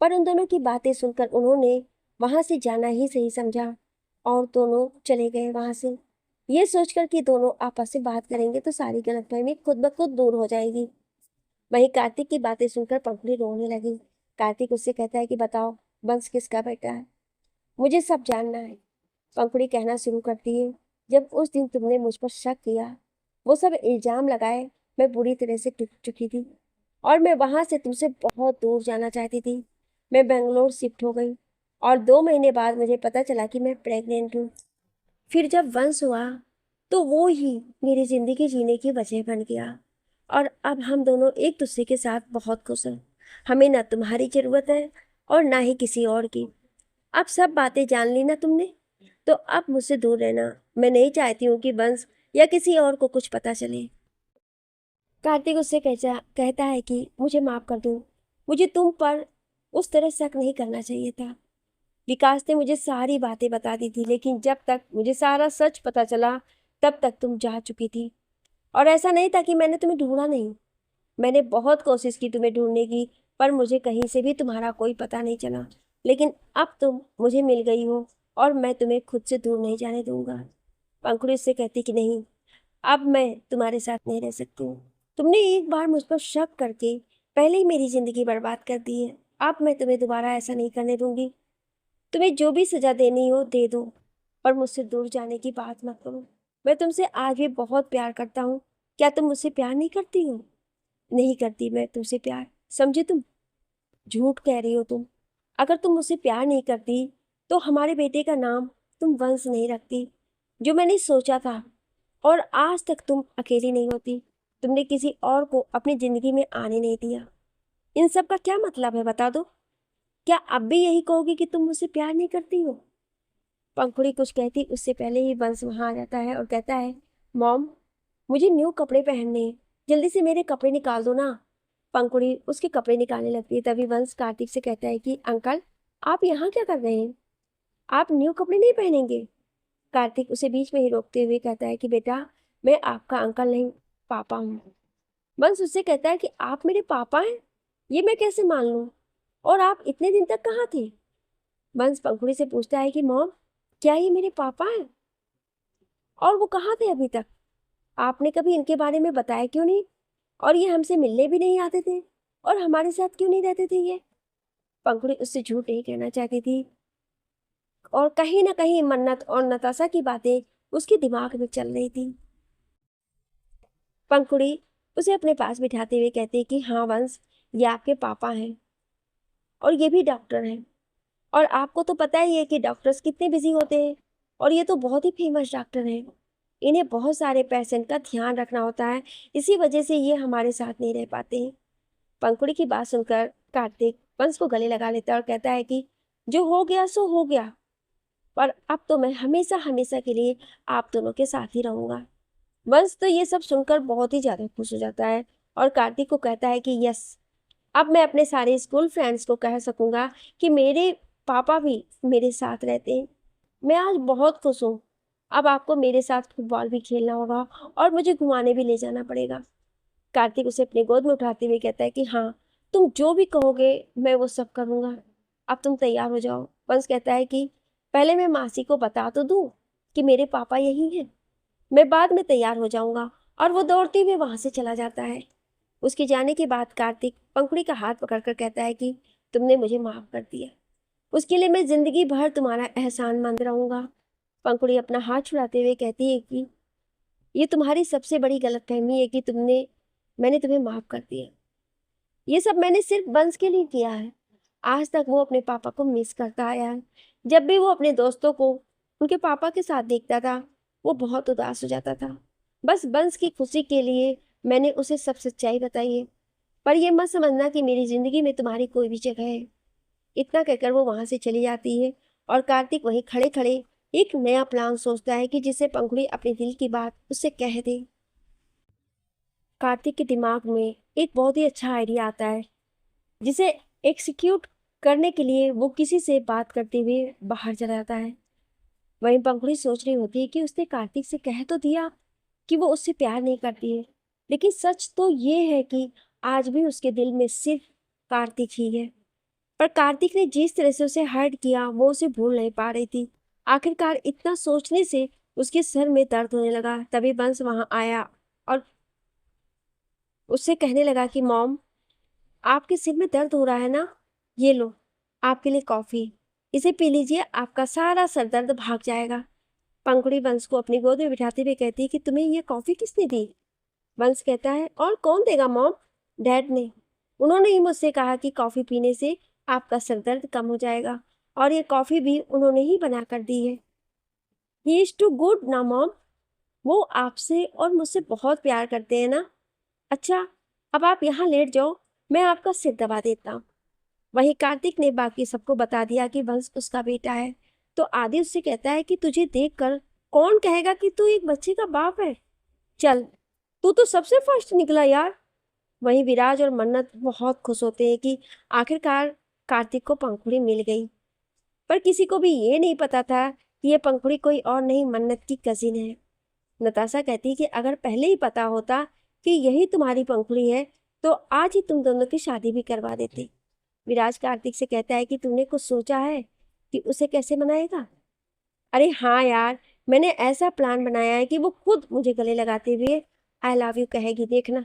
पर उन दोनों की बातें सुनकर उन्होंने वहां से जाना ही सही समझा और दोनों चले गए वहां से, ये सोचकर कि दोनों आपस में बात करेंगे तो सारी गलतफहमी खुद ब खुद दूर हो जाएगी। वहीं कार्तिक की बातें सुनकर पंखुड़ी रोने लगी। कार्तिक उससे कहता है कि बताओ, वंश किसका बेटा है? मुझे सब जानना है। पंखुड़ी कहना शुरू करती है, जब उस दिन तुमने मुझ पर शक किया, वो सब इल्जाम लगाए, मैं बुरी तरह से टूट चुकी थी और मैं वहां से तुमसे बहुत दूर जाना चाहती थी। मैं बेंगलोर शिफ्ट हो गई और 2 महीने बाद मुझे पता चला कि मैं प्रेग्नेंट हूँ। फिर जब वंश हुआ तो वो ही मेरी जिंदगी जीने की वजह बन गया, और अब हम दोनों एक दूसरे के साथ बहुत खुश हैं। हमें ना तुम्हारी जरूरत है और ना ही किसी और की। अब सब बातें जान ली ना तुमने, तो अब मुझसे दूर रहना। मैं नहीं चाहती हूँ कि वंश या किसी और को कुछ पता चले। कार्तिक उससे कहता है कि मुझे माफ कर दो, मुझे तुम पर उस तरह शक नहीं करना चाहिए था। विकास ने मुझे सारी बातें बता दी थी, लेकिन जब तक मुझे सारा सच पता चला तब तक तुम जा चुकी थी। और ऐसा नहीं था कि मैंने तुम्हें ढूंढा नहीं, मैंने बहुत कोशिश की तुम्हें ढूंढने की, पर मुझे कहीं से भी तुम्हारा कोई पता नहीं चला। लेकिन अब तुम मुझे मिल गई हो और मैं तुम्हें खुद से दूर नहीं जाने दूंगा। पंखुड़ी उससे कहती कि नहीं, अब मैं तुम्हारे साथ नहीं रह सकती हूँ। तुमने एक बार मुझ पर शक करके पहले ही मेरी जिंदगी बर्बाद कर दी है। अब मैं तुम्हें दोबारा ऐसा नहीं करने दूंगी। तुम्हें जो भी सजा देनी हो दे दो, पर मुझसे दूर जाने की बात मत करो। मैं तुमसे आज भी बहुत प्यार करता हूँ। क्या तुम मुझसे प्यार नहीं करती हो? नहीं करती मैं तुमसे प्यार, समझे तुम? झूठ कह रही हो तुम। अगर तुम मुझसे प्यार नहीं करती तो हमारे बेटे का नाम तुम वंश नहीं रखती, जो मैंने सोचा था। और आज तक तुम अकेली नहीं होती। तुमने किसी और को अपनी जिंदगी में आने नहीं दिया। इन सब का क्या मतलब है, बता दो। क्या अब भी यही कहोगी कि तुम मुझसे प्यार नहीं करती हो? पंखुड़ी कुछ कहती उससे पहले ही वंश वहां आ जाता है और कहता है, मॉम, मुझे न्यू कपड़े पहनने हैं, जल्दी से मेरे कपड़े निकाल दो ना। पंखुड़ी उसके कपड़े निकालने लगती है। तभी वंश कार्तिक से कहता है कि अंकल, आप यहाँ क्या कर रहे हैं? आप न्यू कपड़े नहीं पहनेंगे? कार्तिक उसे बीच में ही रोकते हुए कहता है कि बेटा, मैं आपका अंकल नहीं, पापा हूँ। वंश उससे कहता है कि आप मेरे पापा हैं? ये मैं कैसे मान लूँ? और आप इतने दिन तक कहाँ थे? वंश पंखुड़ी से पूछता है कि मॉम, क्या ये मेरे पापा हैं? और वो कहाँ थे अभी तक? आपने कभी इनके बारे में बताया क्यों नहीं? और ये हमसे मिलने भी नहीं आते थे, और हमारे साथ क्यों नहीं रहते थे ये? पंखुड़ी उससे झूठ नहीं कहना चाहती थी, और कहीं ना कहीं मन्नत और नताशा की बातें उसके दिमाग में चल रही थी। पंखुड़ी उसे अपने पास बिठाते हुए कहती है कि हाँ वंश, ये आपके पापा हैं और ये भी डॉक्टर हैं। और आपको तो पता ही है कि डॉक्टर्स कितने बिजी होते हैं, और ये तो बहुत ही फेमस डॉक्टर हैं। इन्हें बहुत सारे पेशेंट का ध्यान रखना होता है, इसी वजह से ये हमारे साथ नहीं रह पाते हैं। पंखुड़ी की बात सुनकर कार्तिक वंश को गले लगा लेता है और कहता है कि जो हो गया सो हो गया, पर अब तो मैं हमेशा हमेशा के लिए आप दोनों के साथ ही रहूंगा। वंश तो ये सब सुनकर बहुत ही ज्यादा खुश हो जाता है और कार्तिक को कहता है कि यस, अब मैं अपने सारे स्कूल फ्रेंड्स को कह सकूंगा कि मेरे पापा भी मेरे साथ रहते हैं। मैं आज बहुत खुश हूँ। अब आपको मेरे साथ फुटबॉल भी खेलना होगा और मुझे घुमाने भी ले जाना पड़ेगा। कार्तिक उसे अपनी गोद में उठाते हुए कहता है कि हाँ, तुम जो भी कहोगे मैं वो सब करूँगा। अब तुम तैयार हो जाओ। वंश कहता है कि पहले मैं मासी को बता तो दूँ कि मेरे पापा यही हैं, मैं बाद में तैयार हो जाऊंगा। और वो दौड़ते हुए वहां से चला जाता है। उसके जाने के बाद कार्तिक पंखुड़ी का हाथ पकड़कर कहता है कि तुमने मुझे माफ कर दिया, उसके लिए मैं जिंदगी भर तुम्हारा एहसानमंद रहूंगा। पंखुड़ी अपना हाथ छुड़ाते हुए कहती है कि ये तुम्हारी सबसे बड़ी गलतफहमी है कि मैंने तुम्हें माफ कर दिया। ये सब मैंने सिर्फ वंश के लिए किया है। आज तक वो अपने पापा को मिस करता आया है। जब भी वो अपने दोस्तों को उनके पापा के साथ देखता था, वो बहुत उदास हो जाता था। बस वंश की खुशी के लिए मैंने उसे सब सच्चाई बताई है, पर ये मत समझना कि मेरी जिंदगी में तुम्हारी कोई भी जगह है। इतना कहकर वो वहां से चली जाती है और कार्तिक वहीं खड़े खड़े एक नया प्लान सोचता है कि जिससे पंखुड़ी अपने दिल की बात उससे कह दे। कार्तिक के दिमाग में एक बहुत ही अच्छा आइडिया आता है, जिसे एक्सिक्यूट करने के लिए वो किसी से बात करते हुए बाहर चला जाता है। वहीं पंखुड़ी सोच रही होती है कि उसने कार्तिक से कह तो दिया कि वो उससे प्यार नहीं करती है, लेकिन सच तो ये है कि आज भी उसके दिल में सिर्फ कार्तिक ही है। पर कार्तिक ने जिस तरह से उसे हर्ट किया वो उसे भूल नहीं पा रही थी। आखिरकार इतना सोचने से उसके सर में दर्द होने लगा। तभी बंस वहां आया और उससे कहने लगा कि मॉम, आपके सिर में दर्द हो रहा है ना, ये लो आपके लिए कॉफी, इसे पी लीजिए, आपका सारा सर दर्द भाग जाएगा। पंखुड़ी वंश को अपनी गोद में बिठाते हुए कहती है कि तुम्हें यह कॉफी किसने दी? वंश कहता है, और कौन देगा मॉम, डैड ने। उन्होंने ही मुझसे कहा कि कॉफी पीने से आपका सर दर्द कम हो जाएगा, और ये कॉफी भी उन्होंने ही बना कर दी है। ही इज टू गुड ना मॉम, वो आपसे और मुझसे बहुत प्यार करते हैं ना। अच्छा, अब आप यहाँ लेट जाओ, मैं आपका सिर दबा देता हूँ। वहीं कार्तिक ने बाकी सबको बता दिया कि वंश उसका बेटा है। तो आदि उससे कहता है कि तुझे देखकर कौन कहेगा कि तू एक बच्चे का बाप है। चल, तू तो सबसे फर्स्ट निकला यार। वहीं विराज और मन्नत बहुत खुश होते हैं कि आखिरकार कार्तिक को पंखुड़ी मिल गई। पर किसी को भी ये नहीं पता था कि ये पंखुड़ी कोई और नहीं, मन्नत की कजिन है। नताशा कहती कि अगर पहले ही पता होता कि यही तुम्हारी पंखुड़ी है तो आज ही तुम दोनों की शादी भी करवा देते। विराज कार्तिक से कहता है कि तुमने कुछ सोचा है कि उसे कैसे मनाएगा। अरे हाँ यार, मैंने ऐसा प्लान बनाया है कि वो खुद मुझे गले लगाते हुए आई लव यू कहेगी, देखना।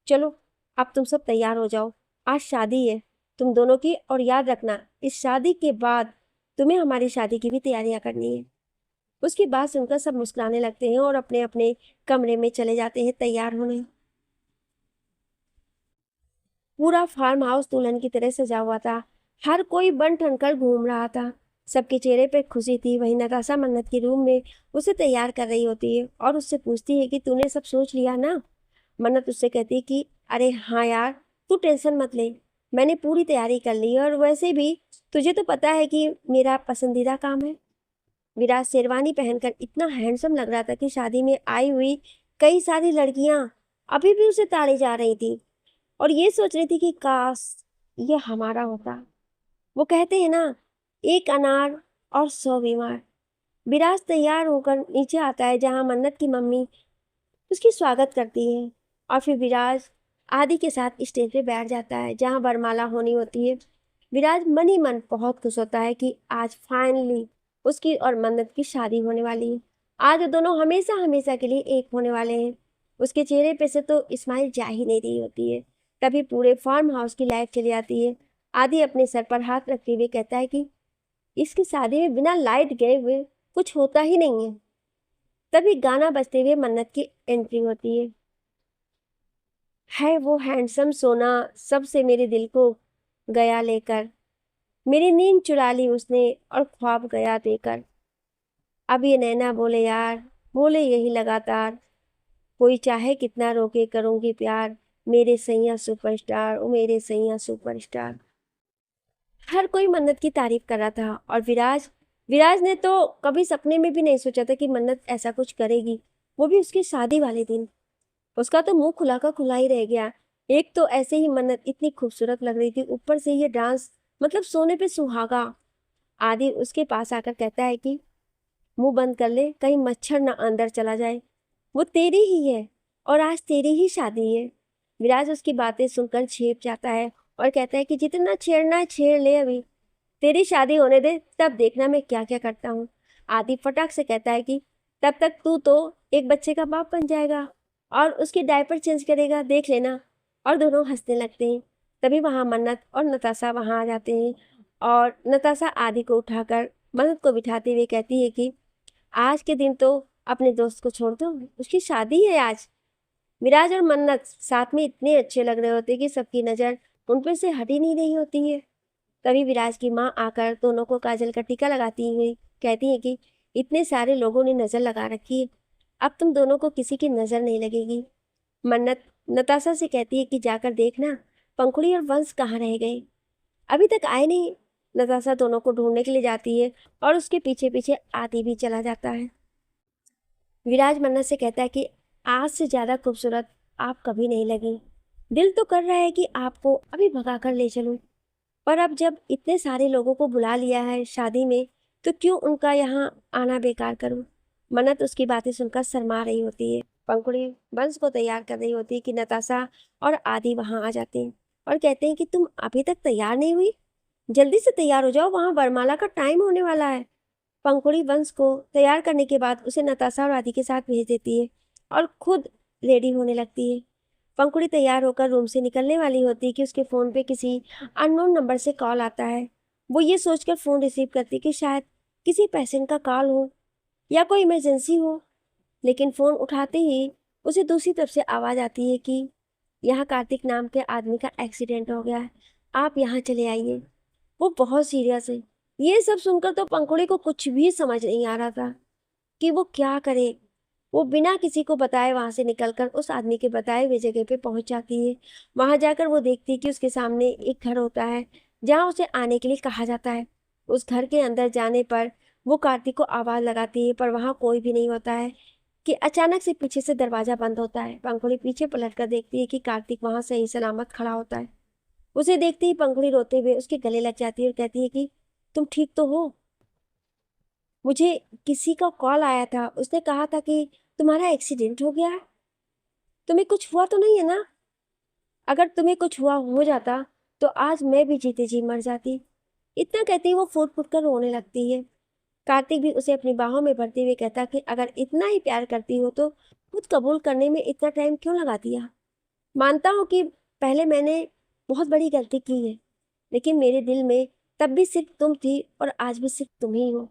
चलो, अब तुम सब तैयार हो जाओ, आज शादी है तुम दोनों की, और याद रखना इस शादी के बाद तुम्हें हमारी शादी की भी तैयारियां करनी है। उसकी बात सुनकर सब मुस्कुराने लगते हैं और अपने अपने कमरे में चले जाते हैं तैयार होने। पूरा फार्म हाउस दुल्हन की तरह सजा हुआ था। हर कोई बन ठन कर घूम रहा था। सबके चेहरे पे खुशी थी। वहीं नताशा मन्नत के रूम में उसे तैयार कर रही होती है और उससे पूछती है कि तूने सब सोच लिया ना। मन्नत उससे कहती है कि अरे हाँ यार, तू टेंशन मत ले, मैंने पूरी तैयारी कर ली है, और वैसे भी तुझे तो पता है कि मेरा पसंदीदा काम है। विराज शेरवानी पहनकर इतना हैंडसम लग रहा था कि शादी में आई हुई कई सारी लड़कियां अभी भी उसे ताड़ी जा रही थी और ये सोच रही थी कि काश ये हमारा होता। वो कहते हैं ना, एक अनार और 100 बीमार। विराज तैयार होकर नीचे आता है जहां मन्नत की मम्मी उसकी स्वागत करती है, और फिर विराज आदि के साथ स्टेज पे बैठ जाता है जहां वरमाला होनी होती है। विराज मन ही मन बहुत खुश होता है कि आज फाइनली उसकी और मन्नत की शादी होने वाली है। आज वो दोनों हमेशा हमेशा के लिए एक होने वाले हैं। उसके चेहरे पे से तो स्माइल जा ही नहीं रही होती है। तभी पूरे फार्म हाउस की लाइट चली आती है। आदि अपने सर पर हाथ रखते हुए कहता है कि इसकी शादी में बिना लाइट गए हुए कुछ होता ही नहीं है। तभी गाना बजते हुए मन्नत की एंट्री होती है वो हैंडसम सोना सबसे मेरे दिल को गया लेकर, मेरी नींद चुरा ली उसने और ख्वाब गया देकर। अब ये नैना बोले यार, बोले यही लगातार, कोई चाहे कितना रोके करूंगी प्यार, मेरे सैया सुपरस्टार, ओ मेरे सैया सुपरस्टार। हर कोई मन्नत की तारीफ कर रहा था और विराज विराज ने तो कभी सपने में भी नहीं सोचा था कि मन्नत ऐसा कुछ करेगी, वो भी उसकी शादी वाले दिन। उसका तो मुंह खुला का खुला ही रह गया। एक तो ऐसे ही मन्नत इतनी खूबसूरत लग रही थी, ऊपर से ये डांस, मतलब सोने पे सुहागा। आदि उसके पास आकर कहता है कि मुंह बंद कर ले, कहीं मच्छर ना अंदर चला जाए, वो तेरी ही है और आज तेरी ही शादी है। विराज उसकी बातें सुनकर छेप जाता है और कहता है कि जितना छेड़ना है छेड़ ले, अभी तेरी शादी होने दे, तब देखना मैं क्या क्या करता हूँ। आदि फटाक से कहता है कि तब तक तू तो एक बच्चे का बाप बन जाएगा और उसके डायपर चेंज करेगा, देख लेना। और दोनों हंसने लगते हैं। तभी वहाँ मन्नत और नताशा वहाँ आ जाते हैं और नताशा आदि को उठाकर मन्नत को बिठाते हुए कहती है कि आज के दिन तो अपने दोस्त को छोड़ दो, उसकी शादी है आज। विराज और मन्नत साथ में इतने अच्छे लग रहे होते कि सबकी नज़र उन पर से हट ही नहीं रही होती है। तभी विराज की माँ आकर दोनों को काजल का टीका लगाती हुई कहती है कि इतने सारे लोगों ने नज़र लगा रखी है, अब तुम दोनों को किसी की नज़र नहीं लगेगी। मन्नत नताशा से कहती है कि जाकर देखना पंखुड़ी और वंश कहाँ रह गए, अभी तक आए नहीं। नताशा दोनों को ढूंढने के लिए जाती है और उसके पीछे पीछे आदि भी चला जाता है। विराज मन्नत से कहता है कि आज से ज़्यादा खूबसूरत आप कभी नहीं लगी। दिल तो कर रहा है कि आपको अभी भगा कर ले चलूं, पर अब जब इतने सारे लोगों को बुला लिया है शादी में, तो क्यों उनका यहाँ आना बेकार करूं। मन्नत उसकी बातें सुनकर शर्मा रही होती है। पंखुड़ी वंश को तैयार कर रही होती है कि नताशा और आदि वहाँ आ जाते हैं और कहते हैं कि तुम अभी तक तैयार नहीं हुई, जल्दी से तैयार हो जाओ, वहाँ वरमाला का टाइम होने वाला है। पंखुड़ी वंश को तैयार करने के बाद उसे नताशा और आदि के साथ भेज देती है और खुद रेडी होने लगती है। पंखुड़ी तैयार होकर रूम से निकलने वाली होती है कि उसके फ़ोन पे किसी अननोन नंबर से कॉल आता है। वो ये सोचकर फ़ोन रिसीव करती है कि शायद किसी पेशेंट का कॉल हो या कोई इमरजेंसी हो, लेकिन फ़ोन उठाते ही उसे दूसरी तरफ से आवाज़ आती है कि यहाँ कार्तिक नाम के आदमी का एक्सीडेंट हो गया है, आप यहाँ चले आइए, वो बहुत सीरियस है। ये सब सुनकर तो पंखुड़ी को कुछ भी समझ नहीं आ रहा था कि वो क्या करे। वो बिना किसी को बताए वहां से निकलकर उस आदमी के बताए हुए जगह पे पहुंच जाती है। वहां जाकर वो देखती है कि उसके सामने एक घर होता है जहाँ उसे आने के लिए कहा जाता है। उस घर के अंदर जाने पर वो कार्तिक को आवाज़ लगाती है, पर वहाँ कोई भी नहीं होता है कि अचानक से पीछे से दरवाज़ा बंद होता है। पंखुड़ी पीछे पलट कर देखती है कि कार्तिक वहाँ सही सलामत खड़ा होता है। उसे देखते ही पंखुड़ी रोते हुए उसके गले लग जाती है और कहती है कि तुम ठीक तो हो? मुझे किसी का कॉल आया था, उसने कहा था कि तुम्हारा एक्सीडेंट हो गया है। तुम्हें कुछ हुआ तो नहीं है ना? अगर तुम्हें कुछ हुआ हो जाता तो आज मैं भी जीते जी मर जाती। इतना कहते ही वो फूट फूट कर रोने लगती है। कार्तिक भी उसे अपनी बाहों में भरते हुए कहता कि अगर इतना ही प्यार करती हो तो खुद कबूल करने में इतना टाइम क्यों लगा दिया? मानता हूँ कि पहले मैंने बहुत बड़ी गलती की है, लेकिन मेरे दिल में तब भी सिर्फ तुम थी और आज भी सिर्फ तुम ही हो।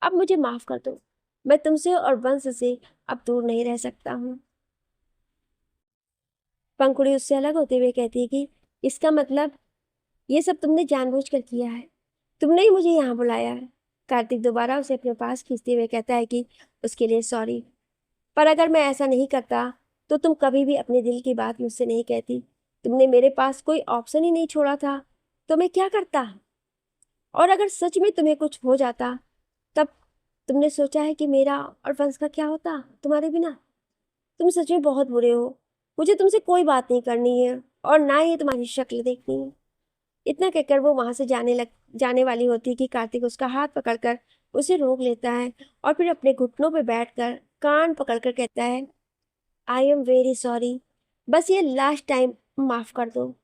अब मुझे माफ कर दो। मैं तुमसे और वंश से अब दूर नहीं रह सकता हूँ। पंखुड़ी उससे अलग होते हुए कहती है कि इसका मतलब ये सब तुमने जानबूझकर किया है। तुमने ही मुझे यहाँ बुलाया है। कार्तिक दोबारा उसे अपने पास खींचते हुए कहता है कि उसके लिए सॉरी, पर अगर मैं ऐसा नहीं करता तो तुम कभी भी अपने दिल की बात मुझसे नहीं कहती। तुमने मेरे पास कोई ऑप्शन ही नहीं छोड़ा था, तो मैं क्या करता? और अगर सच में तुम्हें कुछ हो जाता, तब तुमने सोचा है कि मेरा और वंश का क्या होता तुम्हारे बिना? तुम सच में बहुत बुरे हो। मुझे तुमसे कोई बात नहीं करनी है और ना ही तुम्हारी शक्ल देखनी है। इतना कहकर वो वहां से जाने वाली होती है कि कार्तिक उसका हाथ पकड़कर उसे रोक लेता है और फिर अपने घुटनों पर बैठकर कान पकड़कर कहता है, आई एम वेरी सॉरी। बस ये लास्ट टाइम माफ कर दो।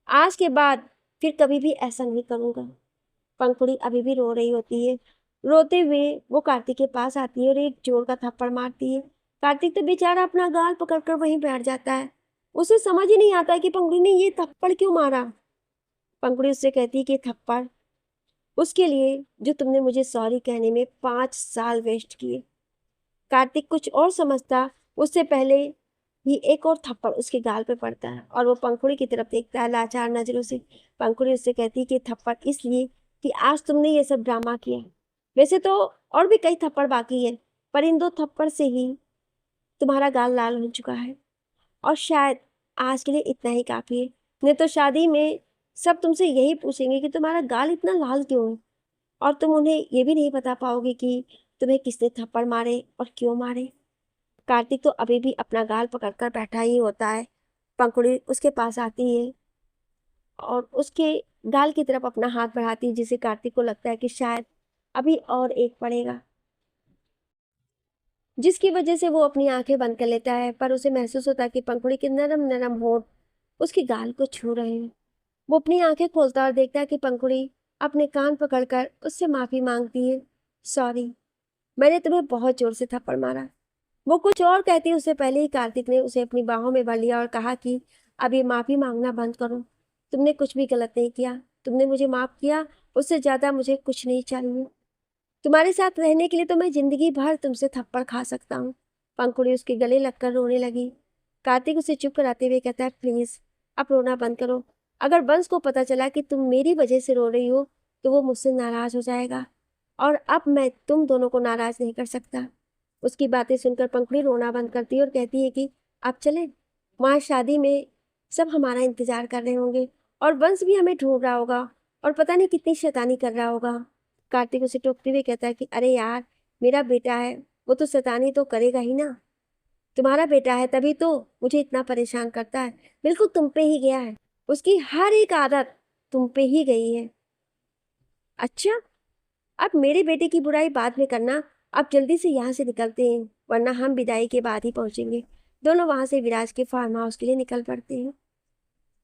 आज के बाद फिर कभी भी ऐसा नहीं करूंगा। पंखुड़ी अभी भी रो रही होती है। रोते हुए वो कार्तिक के पास आती है और एक जोर का थप्पड़ मारती है। कार्तिक तो बेचारा अपना गाल पकड़कर वहीं बैठ जाता है। उसे समझ ही नहीं आता कि पंखुड़ी ने ये थप्पड़ क्यों मारा। पंखुड़ी उससे कहती है कि थप्पड़ उसके लिए जो तुमने मुझे सॉरी कहने में 5 साल वेस्ट किए। कार्तिक कुछ और समझता उससे पहले ही एक और थप्पड़ उसके गाल पे पड़ता है और वो पंखुड़ी की तरफ देखता है लाचार नजरों से। पंखुड़ी उससे कहती है कि थप्पड़ इसलिए कि आज तुमने ये सब ड्रामा किया। वैसे तो और भी कई थप्पड़ बाकी है, पर इन 2 थप्पड़ से ही तुम्हारा गाल लाल हो चुका है और शायद आज के लिए इतना ही काफी है। नहीं तो शादी में सब तुमसे यही पूछेंगे कि तुम्हारा गाल इतना लाल क्यों है, और तुम उन्हें ये भी नहीं बता पाओगे कि तुम्हें किसने थप्पड़ मारे और क्यों मारे। कार्तिक तो अभी भी अपना गाल पकड़कर बैठा ही होता है। पंखुड़ी उसके पास आती है और उसके गाल की तरफ अपना हाथ बढ़ाती है, जिसे कार्तिक को लगता है कि शायद अभी और एक पड़ेगा, जिसकी वजह से वो अपनी आंखें बंद कर लेता है। पर उसे महसूस होता है कि पंखुड़ी के नरम नरम होंठ उसके गाल को छू रहे हैं। वो अपनी आंखें खोलता और देखता है कि पंखुड़ी अपने कान पकड़कर उससे माफी मांगती है। सॉरी, मैंने तुम्हें बहुत जोर से थप्पड़ मारा। वो कुछ और कहती उससे पहले ही कार्तिक ने उसे अपनी बाहों में भर लिया और कहा कि अब ये माफी मांगना बंद करो। तुमने कुछ भी गलत नहीं किया। तुमने मुझे माफ किया, उससे ज्यादा मुझे कुछ नहीं चाहिए। तुम्हारे साथ रहने के लिए तो मैं जिंदगी भर तुमसे थप्पड़ खा सकता हूँ। पंखुड़ी उसके गले लगकर रोने लगी। कार्तिक उसे चुप कराते हुए कहता है, प्लीज अब रोना बंद करो। अगर वंश को पता चला कि तुम मेरी वजह से रो रही हो तो वो मुझसे नाराज हो जाएगा, और अब मैं तुम दोनों को नाराज नहीं कर सकता। उसकी बातें सुनकर पंखुड़ी रोना बंद करती है और कहती है कि अब चले, वहाँ शादी में सब हमारा इंतजार कर रहे होंगे और वंश भी हमें ढूंढ रहा होगा और पता नहीं कितनी शैतानी कर रहा होगा। कार्तिक उसे टोकते हुए कहता है कि अरे यार, मेरा बेटा है, वो तो शैतानी तो करेगा ही ना। तुम्हारा बेटा है तभी तो मुझे इतना परेशान करता है। बिल्कुल तुम पे ही गया है। उसकी हर एक आदत तुम पे ही गई है। अच्छा, अब मेरे बेटे की बुराई बाद में करना। अब जल्दी से यहाँ से निकलते हैं, वरना हम विदाई के बाद ही पहुंचेंगे। दोनों वहां से विराज के फार्म हाउस के लिए निकल पड़ते हैं।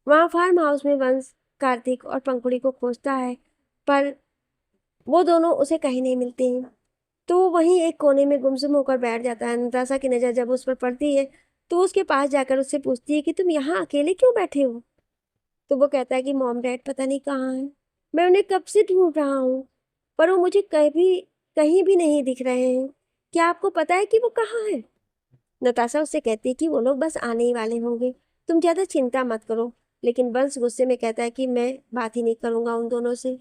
वहां फार्म हाउस में वंश कार्तिक और पंखुड़ी को खोजता है, पर वो दोनों उसे कहीं नहीं मिलते हैं। तो वो वहीं एक कोने में गुमसुम होकर बैठ जाता है। नताशा की नजर जब उस पर पड़ती है तो उसके पास जाकर उससे पूछती है कि तुम यहाँ अकेले क्यों बैठे हो? तो वो कहता है कि मॉम डैड पता नहीं कहाँ हैं। मैं उन्हें कब से ढूंढ रहा हूँ, पर वो मुझे कहीं भी नहीं दिख रहे हैं। क्या आपको पता है कि वो कहाँ है? नताशा उससे कहती है कि वो लोग बस आने ही वाले होंगे, तुम ज्यादा चिंता मत करो। लेकिन बंस गुस्से में कहता है कि मैं बात ही नहीं करूंगा उन दोनों से।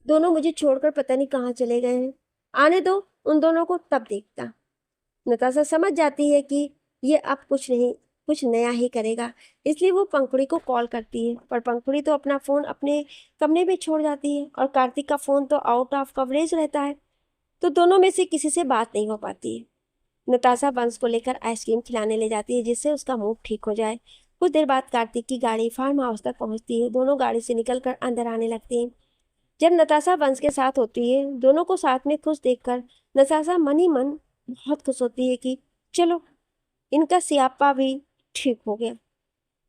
दोनों मुझे छोड़कर पता नहीं कहाँ चले गए हैं। आने दो, उन दोनों को तब देखता। नताशा समझ जाती है कि ये अब कुछ नहीं कुछ नया ही करेगा। इसलिए वो पंखुड़ी को कॉल करती है, पर पंखुड़ी तो अपना फ़ोन अपने कमरे में छोड़ जाती है और कार्तिक का फ़ोन तो आउट ऑफ कवरेज रहता है, तो दोनों में से किसी से बात नहीं हो पाती है। नताशा बंस को लेकर आइसक्रीम खिलाने ले जाती है जिससे उसका मूड ठीक हो जाए। कुछ देर बाद कार्तिक की गाड़ी फार्म हाउस तक पहुंचती है। दोनों गाड़ी से निकलकर अंदर आने लगती हैं। जब नताशा बंस के साथ होती है, दोनों को साथ में खुश देखकर नताशा मन ही मन बहुत खुश होती है कि चलो, इनका सियापा भी ठीक हो गया।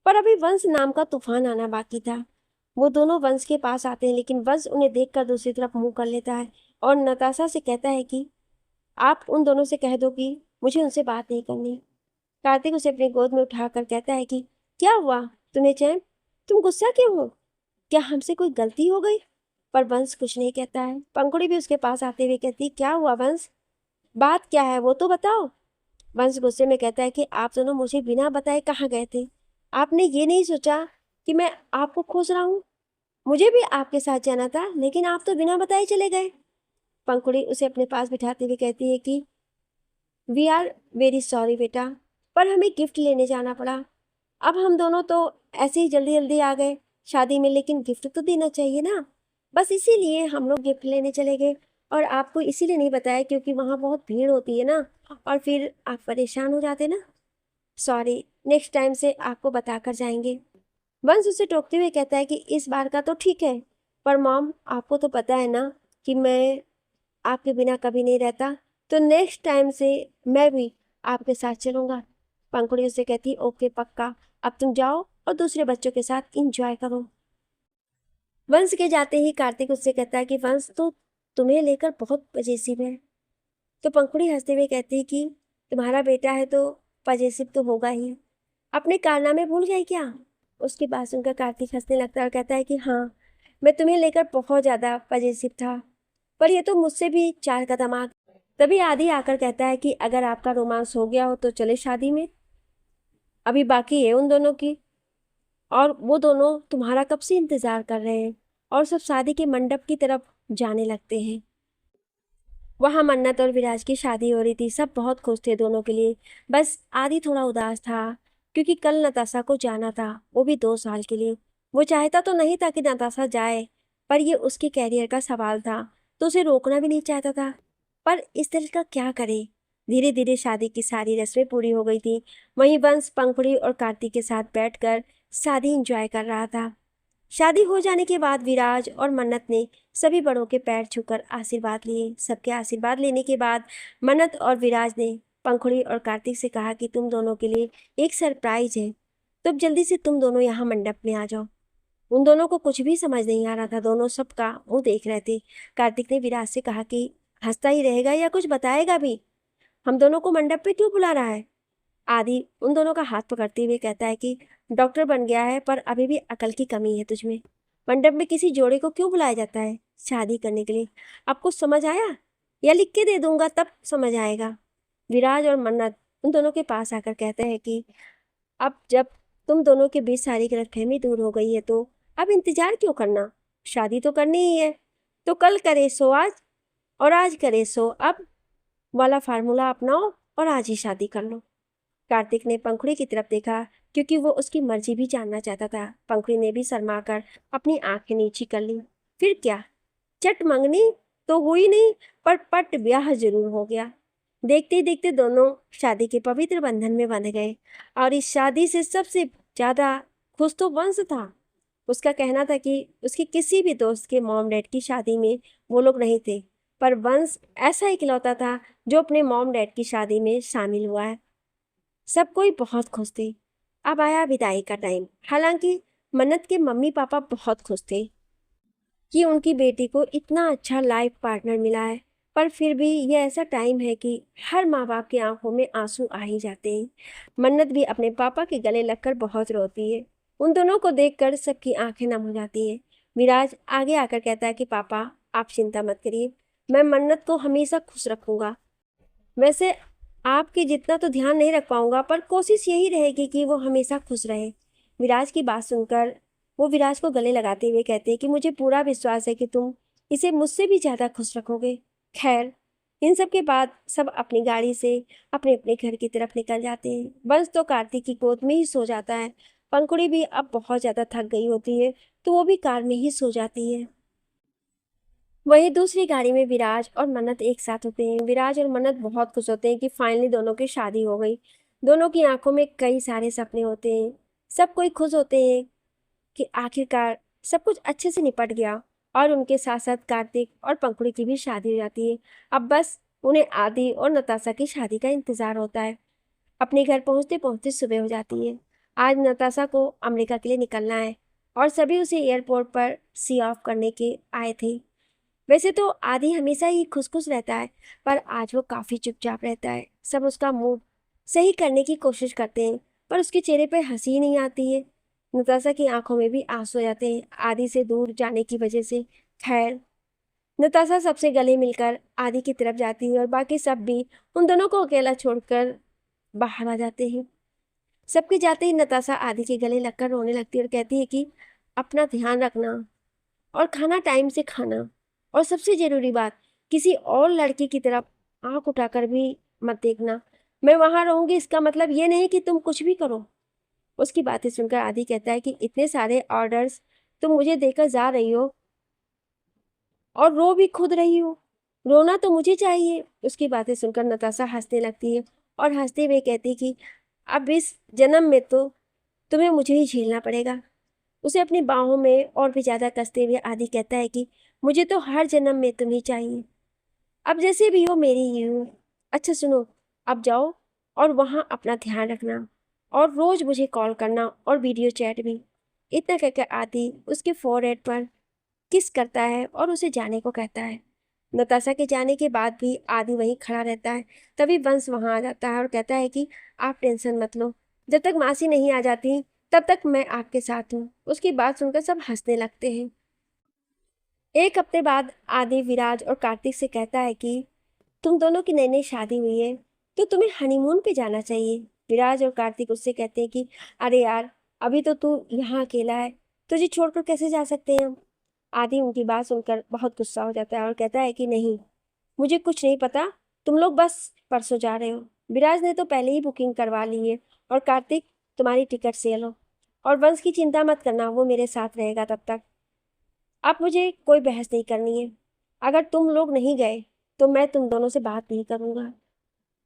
पर अभी वंश नाम का तूफान आना बाकी था। वो दोनों वंश के पास आते हैं, लेकिन वंश उन्हें देखकर दूसरी तरफ मुंह कर लेता है और नताशा से कहता है कि आप उन दोनों से कह दो कि मुझे उनसे बात नहीं करनी। कार्तिक उसे अपनी गोद में उठाकर कहता है कि क्या हुआ तुम्हें चैन, तुम गुस्सा क्यों हो, क्या हमसे कोई गलती हो गई। पर वंश कुछ नहीं कहता है। पंखुड़ी भी उसके पास आते हुए कहती, क्या हुआ वंश, बात क्या है वो तो बताओ। वंश गुस्से में कहता है कि आप दोनों मुझे बिना बताए कहाँ गए थे। आपने ये नहीं सोचा कि मैं आपको खोज रहा हूँ। मुझे भी आपके साथ जाना था, लेकिन आप तो बिना बताए चले गए। पंखुड़ी उसे अपने पास बिठाते हुए कहती है कि वी आर वेरी सॉरी बेटा, पर हमें गिफ्ट लेने जाना पड़ा। अब हम दोनों तो ऐसे ही जल्दी जल्दी आ गए शादी में, लेकिन गिफ्ट तो देना चाहिए ना, बस इसीलिए हम लोग गिफ्ट लेने चले गए। और आपको इसीलिए नहीं बताया क्योंकि वहाँ बहुत भीड़ होती है ना, और फिर आप परेशान हो जाते ना। सॉरी, नेक्स्ट टाइम से आपको बताकर जाएंगे। वंश उसे टोकते हुए कहता है कि इस बार का तो ठीक है, पर मॉम आपको तो पता है ना कि मैं आपके बिना कभी नहीं रहता, तो नेक्स्ट टाइम से मैं भी आपके साथ चलूँगा। पंखुड़ी उससे कहती ओके पक्का, अब तुम जाओ और दूसरे बच्चों के साथ इंजॉय करो। वंश के जाते ही कार्तिक उससे कहता है कि वंश तो तुम्हें लेकर बहुत पजेसिव है। तो पंखुड़ी हंसते हुए कहती है कि तुम्हारा बेटा है तो पजेसिव तो होगा ही, अपने कारनामे भूल गए क्या। उसकी बात सुनकर कार्तिक हंसने लगता है और कहता है कि हाँ, मैं तुम्हें लेकर बहुत ज़्यादा पजेसिव था, पर ये तो मुझसे भी 4 कदम आगे। तभी आदि आकर कहता है कि अगर आपका रोमांस हो गया हो तो चले शादी में, अभी बाकी है उन दोनों की, और वो दोनों तुम्हारा कब से इंतजार कर रहे हैं और सब शादी के मंडप की तरफ जाने लगते हैं। वहाँ मन्नत और विराज की शादी हो रही थी। सब बहुत खुश थे दोनों के लिए। बस आदि थोड़ा उदास था क्योंकि कल नताशा को जाना था, वो भी 2 साल के लिए। वो चाहता तो नहीं था कि नताशा जाए, पर ये उसके कैरियर का सवाल था, तो उसे रोकना भी नहीं चाहता था। पर इस तरह का क्या करे। धीरे धीरे शादी की सारी रस्में पूरी हो गई थी। वहीं वंश पंखुड़ी और कार्तिक के साथ बैठकर शादी एंजॉय कर रहा था। शादी हो जाने के बाद विराज और मन्नत ने सभी बड़ों के पैर छूकर आशीर्वाद लिए। सबके आशीर्वाद लेने के बाद मन्नत और विराज ने पंखुड़ी और कार्तिक से कहा कि तुम दोनों के लिए एक सरप्राइज है, तो अब जल्दी से तुम दोनों यहाँ मंडप में आ जाओ। उन दोनों को कुछ भी समझ नहीं आ रहा था, दोनों सबका मुंह देख रहे थे। कार्तिक ने विराज से कहा कि हंसता ही रहेगा या कुछ बताएगा भी, हम दोनों को मंडप पे क्यों बुला रहा है। आदि उन दोनों का हाथ पकड़ते हुए कहता है कि डॉक्टर बन गया है, पर अभी भी अकल की कमी है तुझमें। मंडप में किसी जोड़े को क्यों बुलाया जाता है शादी करने के लिए, आपको समझ आया, या लिख के दे दूंगा तब समझ आएगा। विराज और मन्नत उन दोनों के पास आकर कहते हैं कि अब जब तुम दोनों के बीच सारी गलतफहमी दूर हो गई है तो अब इंतजार क्यों करना, शादी तो करनी ही है, तो कल करे सो आज, और आज करे सो अब वाला फार्मूला अपनाओ और आज ही शादी कर लो। कार्तिक ने पंखुड़ी की तरफ देखा क्योंकि वो उसकी मर्जी भी जानना चाहता था। पंखुड़ी ने भी शर्मा कर अपनी आंखें नीची कर ली। फिर क्या, चट मंगनी तो हुई नहीं, पर पट ब्याह जरूर हो गया। देखते ही देखते दोनों शादी के पवित्र बंधन में बंध गए, और इस शादी से सबसे ज्यादा खुश तो वंश था। उसका कहना था कि उसके किसी भी दोस्त के मॉम डैड की शादी में वो लोग नहीं थे, पर वंश ऐसा इकलौता था जो अपने मॉम डैड की शादी में शामिल हुआ है। सब कोई बहुत खुश थे। अब आया विदाई का टाइम। हालांकि मन्नत के मम्मी पापा बहुत खुश थे कि उनकी बेटी को इतना अच्छा लाइफ पार्टनर मिला है, पर फिर भी ये ऐसा टाइम है कि हर माँ बाप की आंखों में आंसू आ ही जाते हैं। मन्नत भी अपने पापा के गले लगकर बहुत रोती है। उन दोनों को देखकर सबकी आंखें नम हो जाती हैं। विराज आगे आकर कहता है कि पापा आप चिंता मत करिए, मैं मन्नत को हमेशा खुश रखूंगा। वैसे आपके जितना तो ध्यान नहीं रख पाऊंगा, पर कोशिश यही रहेगी कि वो हमेशा खुश रहे। विराज की बात सुनकर वो विराज को गले लगाते हुए कहते हैं कि मुझे पूरा विश्वास है कि तुम इसे मुझसे भी ज़्यादा खुश रखोगे। खैर, इन सब के बाद सब अपनी गाड़ी से अपने अपने घर की तरफ निकल जाते हैं। बंस तो कार्तिक की गोद में ही सो जाता है। पंखुड़ी भी अब बहुत ज़्यादा थक गई होती है, तो वो भी कार में ही सो जाती है। वहीं दूसरी गाड़ी में विराज और मन्नत एक साथ होते हैं। विराज और मन्नत बहुत खुश होते हैं कि फाइनली दोनों की शादी हो गई। दोनों की आंखों में कई सारे सपने होते हैं। सब कोई खुश होते हैं कि आखिरकार सब कुछ अच्छे से निपट गया, और उनके साथ साथ कार्तिक और पंखुड़ी की भी शादी हो जाती है। अब बस उन्हें आदि और नताशा की शादी का इंतजार होता है। अपने घर पहुंचते पहुंचते सुबह हो जाती है। आज नताशा को अमेरिका के लिए निकलना है, और सभी उसे एयरपोर्ट पर सी ऑफ करने के आए थे। वैसे तो आदि हमेशा ही खुश खुश रहता है, पर आज वो काफी चुपचाप रहता है। सब उसका मूड सही करने की कोशिश करते हैं, पर उसके चेहरे पर हंसी नहीं आती है। नताशा की आंखों में भी आंसू आ जाते हैं आदि से दूर जाने की वजह से। खैर, नताशा सबसे गले मिलकर आदि की तरफ जाती है, और बाकी सब भी उन दोनों को अकेला छोड़कर बाहर आ जाते हैं। सबके जाते ही नताशा आदि के गले लगकर रोने लगती है और कहती है कि अपना ध्यान रखना, और खाना टाइम से खाना, और सबसे जरूरी बात, किसी और लड़की की तरफ आंख उठाकर भी मत देखना। मैं वहां रहूंगी इसका मतलब ये नहीं कि तुम कुछ भी करो। उसकी बातें सुनकर आदि कहता है कि इतने सारे ऑर्डर्स तुम मुझे देकर जा रही हो, और रो भी खुद रही हो। रोना तो मुझे चाहिए। उसकी बातें सुनकर नताशा हंसने लगती है, और हंसते हुए कहती कि अब इस जन्म में तो तुम्हें मुझे ही झेलना पड़ेगा। उसे अपनी बाहों में और भी ज्यादा कसते हुए आदि कहता है कि मुझे तो हर जन्म में तुम ही चाहिए। अब जैसे भी हो मेरी ही हो। अच्छा सुनो, अब जाओ और वहाँ अपना ध्यान रखना, और रोज मुझे कॉल करना और वीडियो चैट भी। इतना कहकर आदि उसके फोरहेड पर किस करता है और उसे जाने को कहता है। नताशा के जाने के बाद भी आदि वहीं खड़ा रहता है। तभी वंश वहां आ जाता है और कहता है कि आप टेंशन मत लो, जब तक मासी नहीं आ जाती तब तक मैं आपके साथ हूँ। उसकी बात सुनकर सब हंसने लगते हैं। एक हफ्ते बाद आदि विराज और कार्तिक से कहता है कि तुम दोनों की नई नई शादी हुई है, तो तुम्हें हनीमून पे जाना चाहिए। विराज और कार्तिक उससे कहते हैं कि अरे यार, अभी तो तू यहाँ अकेला है, तुझे छोड़कर कैसे जा सकते हैं हम। आदि उनकी बात सुनकर बहुत गुस्सा हो जाता है और कहता है कि नहीं, मुझे कुछ नहीं पता, तुम लोग बस परसों जा रहे हो। विराज ने तो पहले ही बुकिंग करवा ली है, और कार्तिक तुम्हारी टिकट सेल हो, और वंश की चिंता मत करना, वो मेरे साथ रहेगा तब तक। अब मुझे कोई बहस नहीं करनी है। अगर तुम लोग नहीं गए तो मैं तुम दोनों से बात नहीं करूंगा।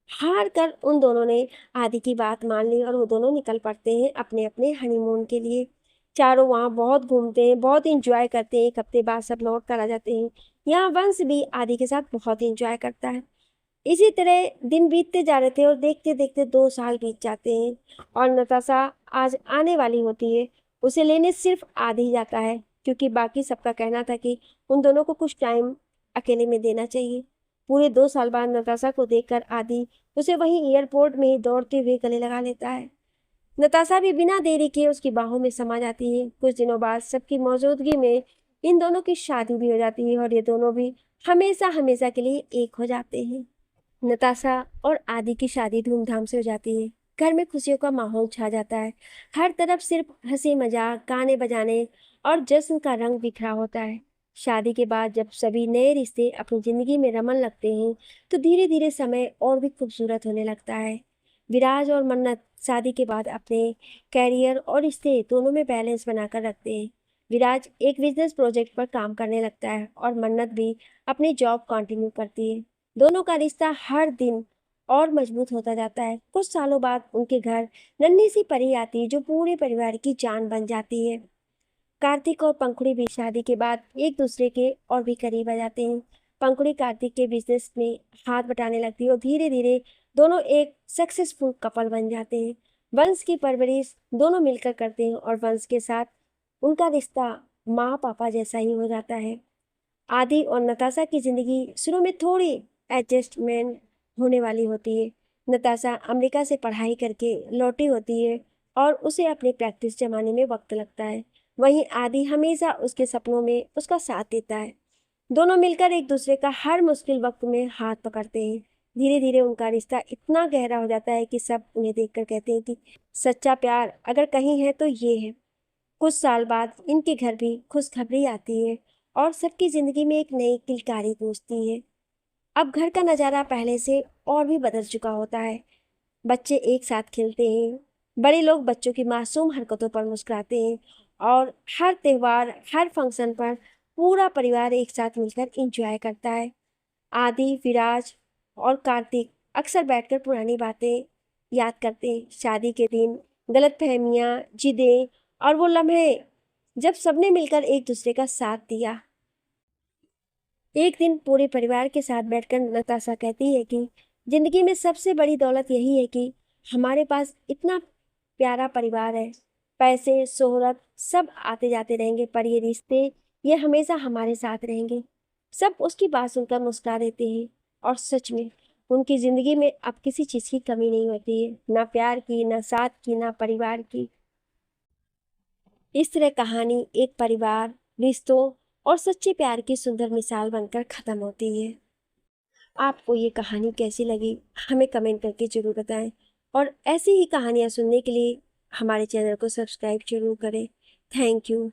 हार कर उन दोनों ने आदि की बात मान ली, और वो दोनों निकल पड़ते हैं अपने अपने हनीमून के लिए। चारों वहाँ बहुत घूमते हैं, बहुत इंजॉय करते हैं। एक हफ्ते बाद सब लौट कर आ जाते हैं। यहाँ वंश भी आदि के साथ बहुत इंजॉय करता है। इसी तरह दिन बीतते जा रहे थे, और देखते देखते 2 साल बीत जाते हैं, और नताशा आज आने वाली होती है। उसे लेने सिर्फ आदि ही जाता है, क्योंकि बाकी सबका कहना था कि उन दोनों को कुछ टाइम अकेले में देना चाहिए। पूरे 2 साल बाद नताशा को देखकर आदि उसे वहीं एयरपोर्ट में ही दौड़ते हुए गले लगा लेता है। नताशा भी बिना देरी के उसकी बाहों में समा जाती है। कुछ दिनों बाद सबकी मौजूदगी में इन दोनों की शादी भी हो जाती है, और ये दोनों भी हमेशा हमेशा के लिए एक हो जाते हैं। नताशा और आदि की शादी धूमधाम से हो जाती है। घर में खुशियों का माहौल छा जाता है। हर तरफ सिर्फ हंसी मजाक, गाने बजाने और जश्न का रंग बिखरा होता है। शादी के बाद जब सभी नए रिश्ते अपनी जिंदगी में रमन लगते हैं, तो धीरे धीरे समय और भी खूबसूरत होने लगता है। विराज और मन्नत शादी के बाद अपने कैरियर और रिश्ते दोनों में बैलेंस बनाकर रखते हैं। विराज एक बिजनेस प्रोजेक्ट पर काम करने लगता है, और मन्नत भी अपनी जॉब कंटिन्यू करती है। दोनों का रिश्ता हर दिन और मजबूत होता जाता है। कुछ सालों बाद उनके घर नन्ही सी परी आती है, जो पूरे परिवार की जान बन जाती है। कार्तिक और पंखुड़ी भी शादी के बाद एक दूसरे के और भी करीब आ जाते हैं। पंखुड़ी कार्तिक के बिजनेस में हाथ बटाने लगती है, और धीरे धीरे दोनों एक सक्सेसफुल कपल बन जाते हैं। वंश की परवरिश दोनों मिलकर करते हैं, और वंश के साथ उनका रिश्ता माँ पापा जैसा ही हो जाता है। आदि और नताशा की जिंदगी शुरू में थोड़ी एडजस्टमेंट होने वाली होती है। नताशा अमेरिका से पढ़ाई करके लौटी होती है, और उसे अपनी प्रैक्टिस जमाने में वक्त लगता है। वहीं आदि हमेशा उसके सपनों में उसका साथ देता है। दोनों मिलकर एक दूसरे का हर मुश्किल वक्त में हाथ पकड़ते हैं। धीरे धीरे उनका रिश्ता इतना गहरा हो जाता है कि सब उन्हें देखकर कहते हैं कि सच्चा प्यार अगर कहीं है तो ये है। कुछ साल बाद इनके घर भी खुशखबरी आती है, और सबकी जिंदगी में एक नई किलकारी गूंजती है। अब घर का नज़ारा पहले से और भी बदल चुका होता है। बच्चे एक साथ खेलते हैं, बड़े लोग बच्चों की मासूम हरकतों पर मुस्कुराते हैं और हर त्योहार, हर फंक्शन पर पूरा परिवार एक साथ मिलकर एंजॉय करता है। आदि, विराज और कार्तिक अक्सर बैठकर पुरानी बातें याद करते हैं। शादी के दिन, गलतफहमियां, जिदें और वो लम्हे जब सबने मिलकर एक दूसरे का साथ दिया। एक दिन पूरे परिवार के साथ बैठकर नताशा कहती है कि जिंदगी में सबसे बड़ी दौलत यही है कि हमारे पास इतना प्यारा परिवार है। पैसे, शोहरत सब आते जाते रहेंगे, पर ये रिश्ते, ये हमेशा हमारे साथ रहेंगे। सब उसकी बात सुनकर मुस्कुरा देते हैं और सच में उनकी जिंदगी में अब किसी चीज की कमी नहीं होती है, ना प्यार की, ना साथ की, ना परिवार की। इस तरह कहानी एक परिवार, रिश्तों और सच्चे प्यार की सुंदर मिसाल बनकर खत्म होती है। आपको ये कहानी कैसी लगी हमें कमेंट करके जरूर बताएं और ऐसी ही कहानियाँ सुनने के लिए हमारे चैनल को सब्सक्राइब जरूर करें। Thank you.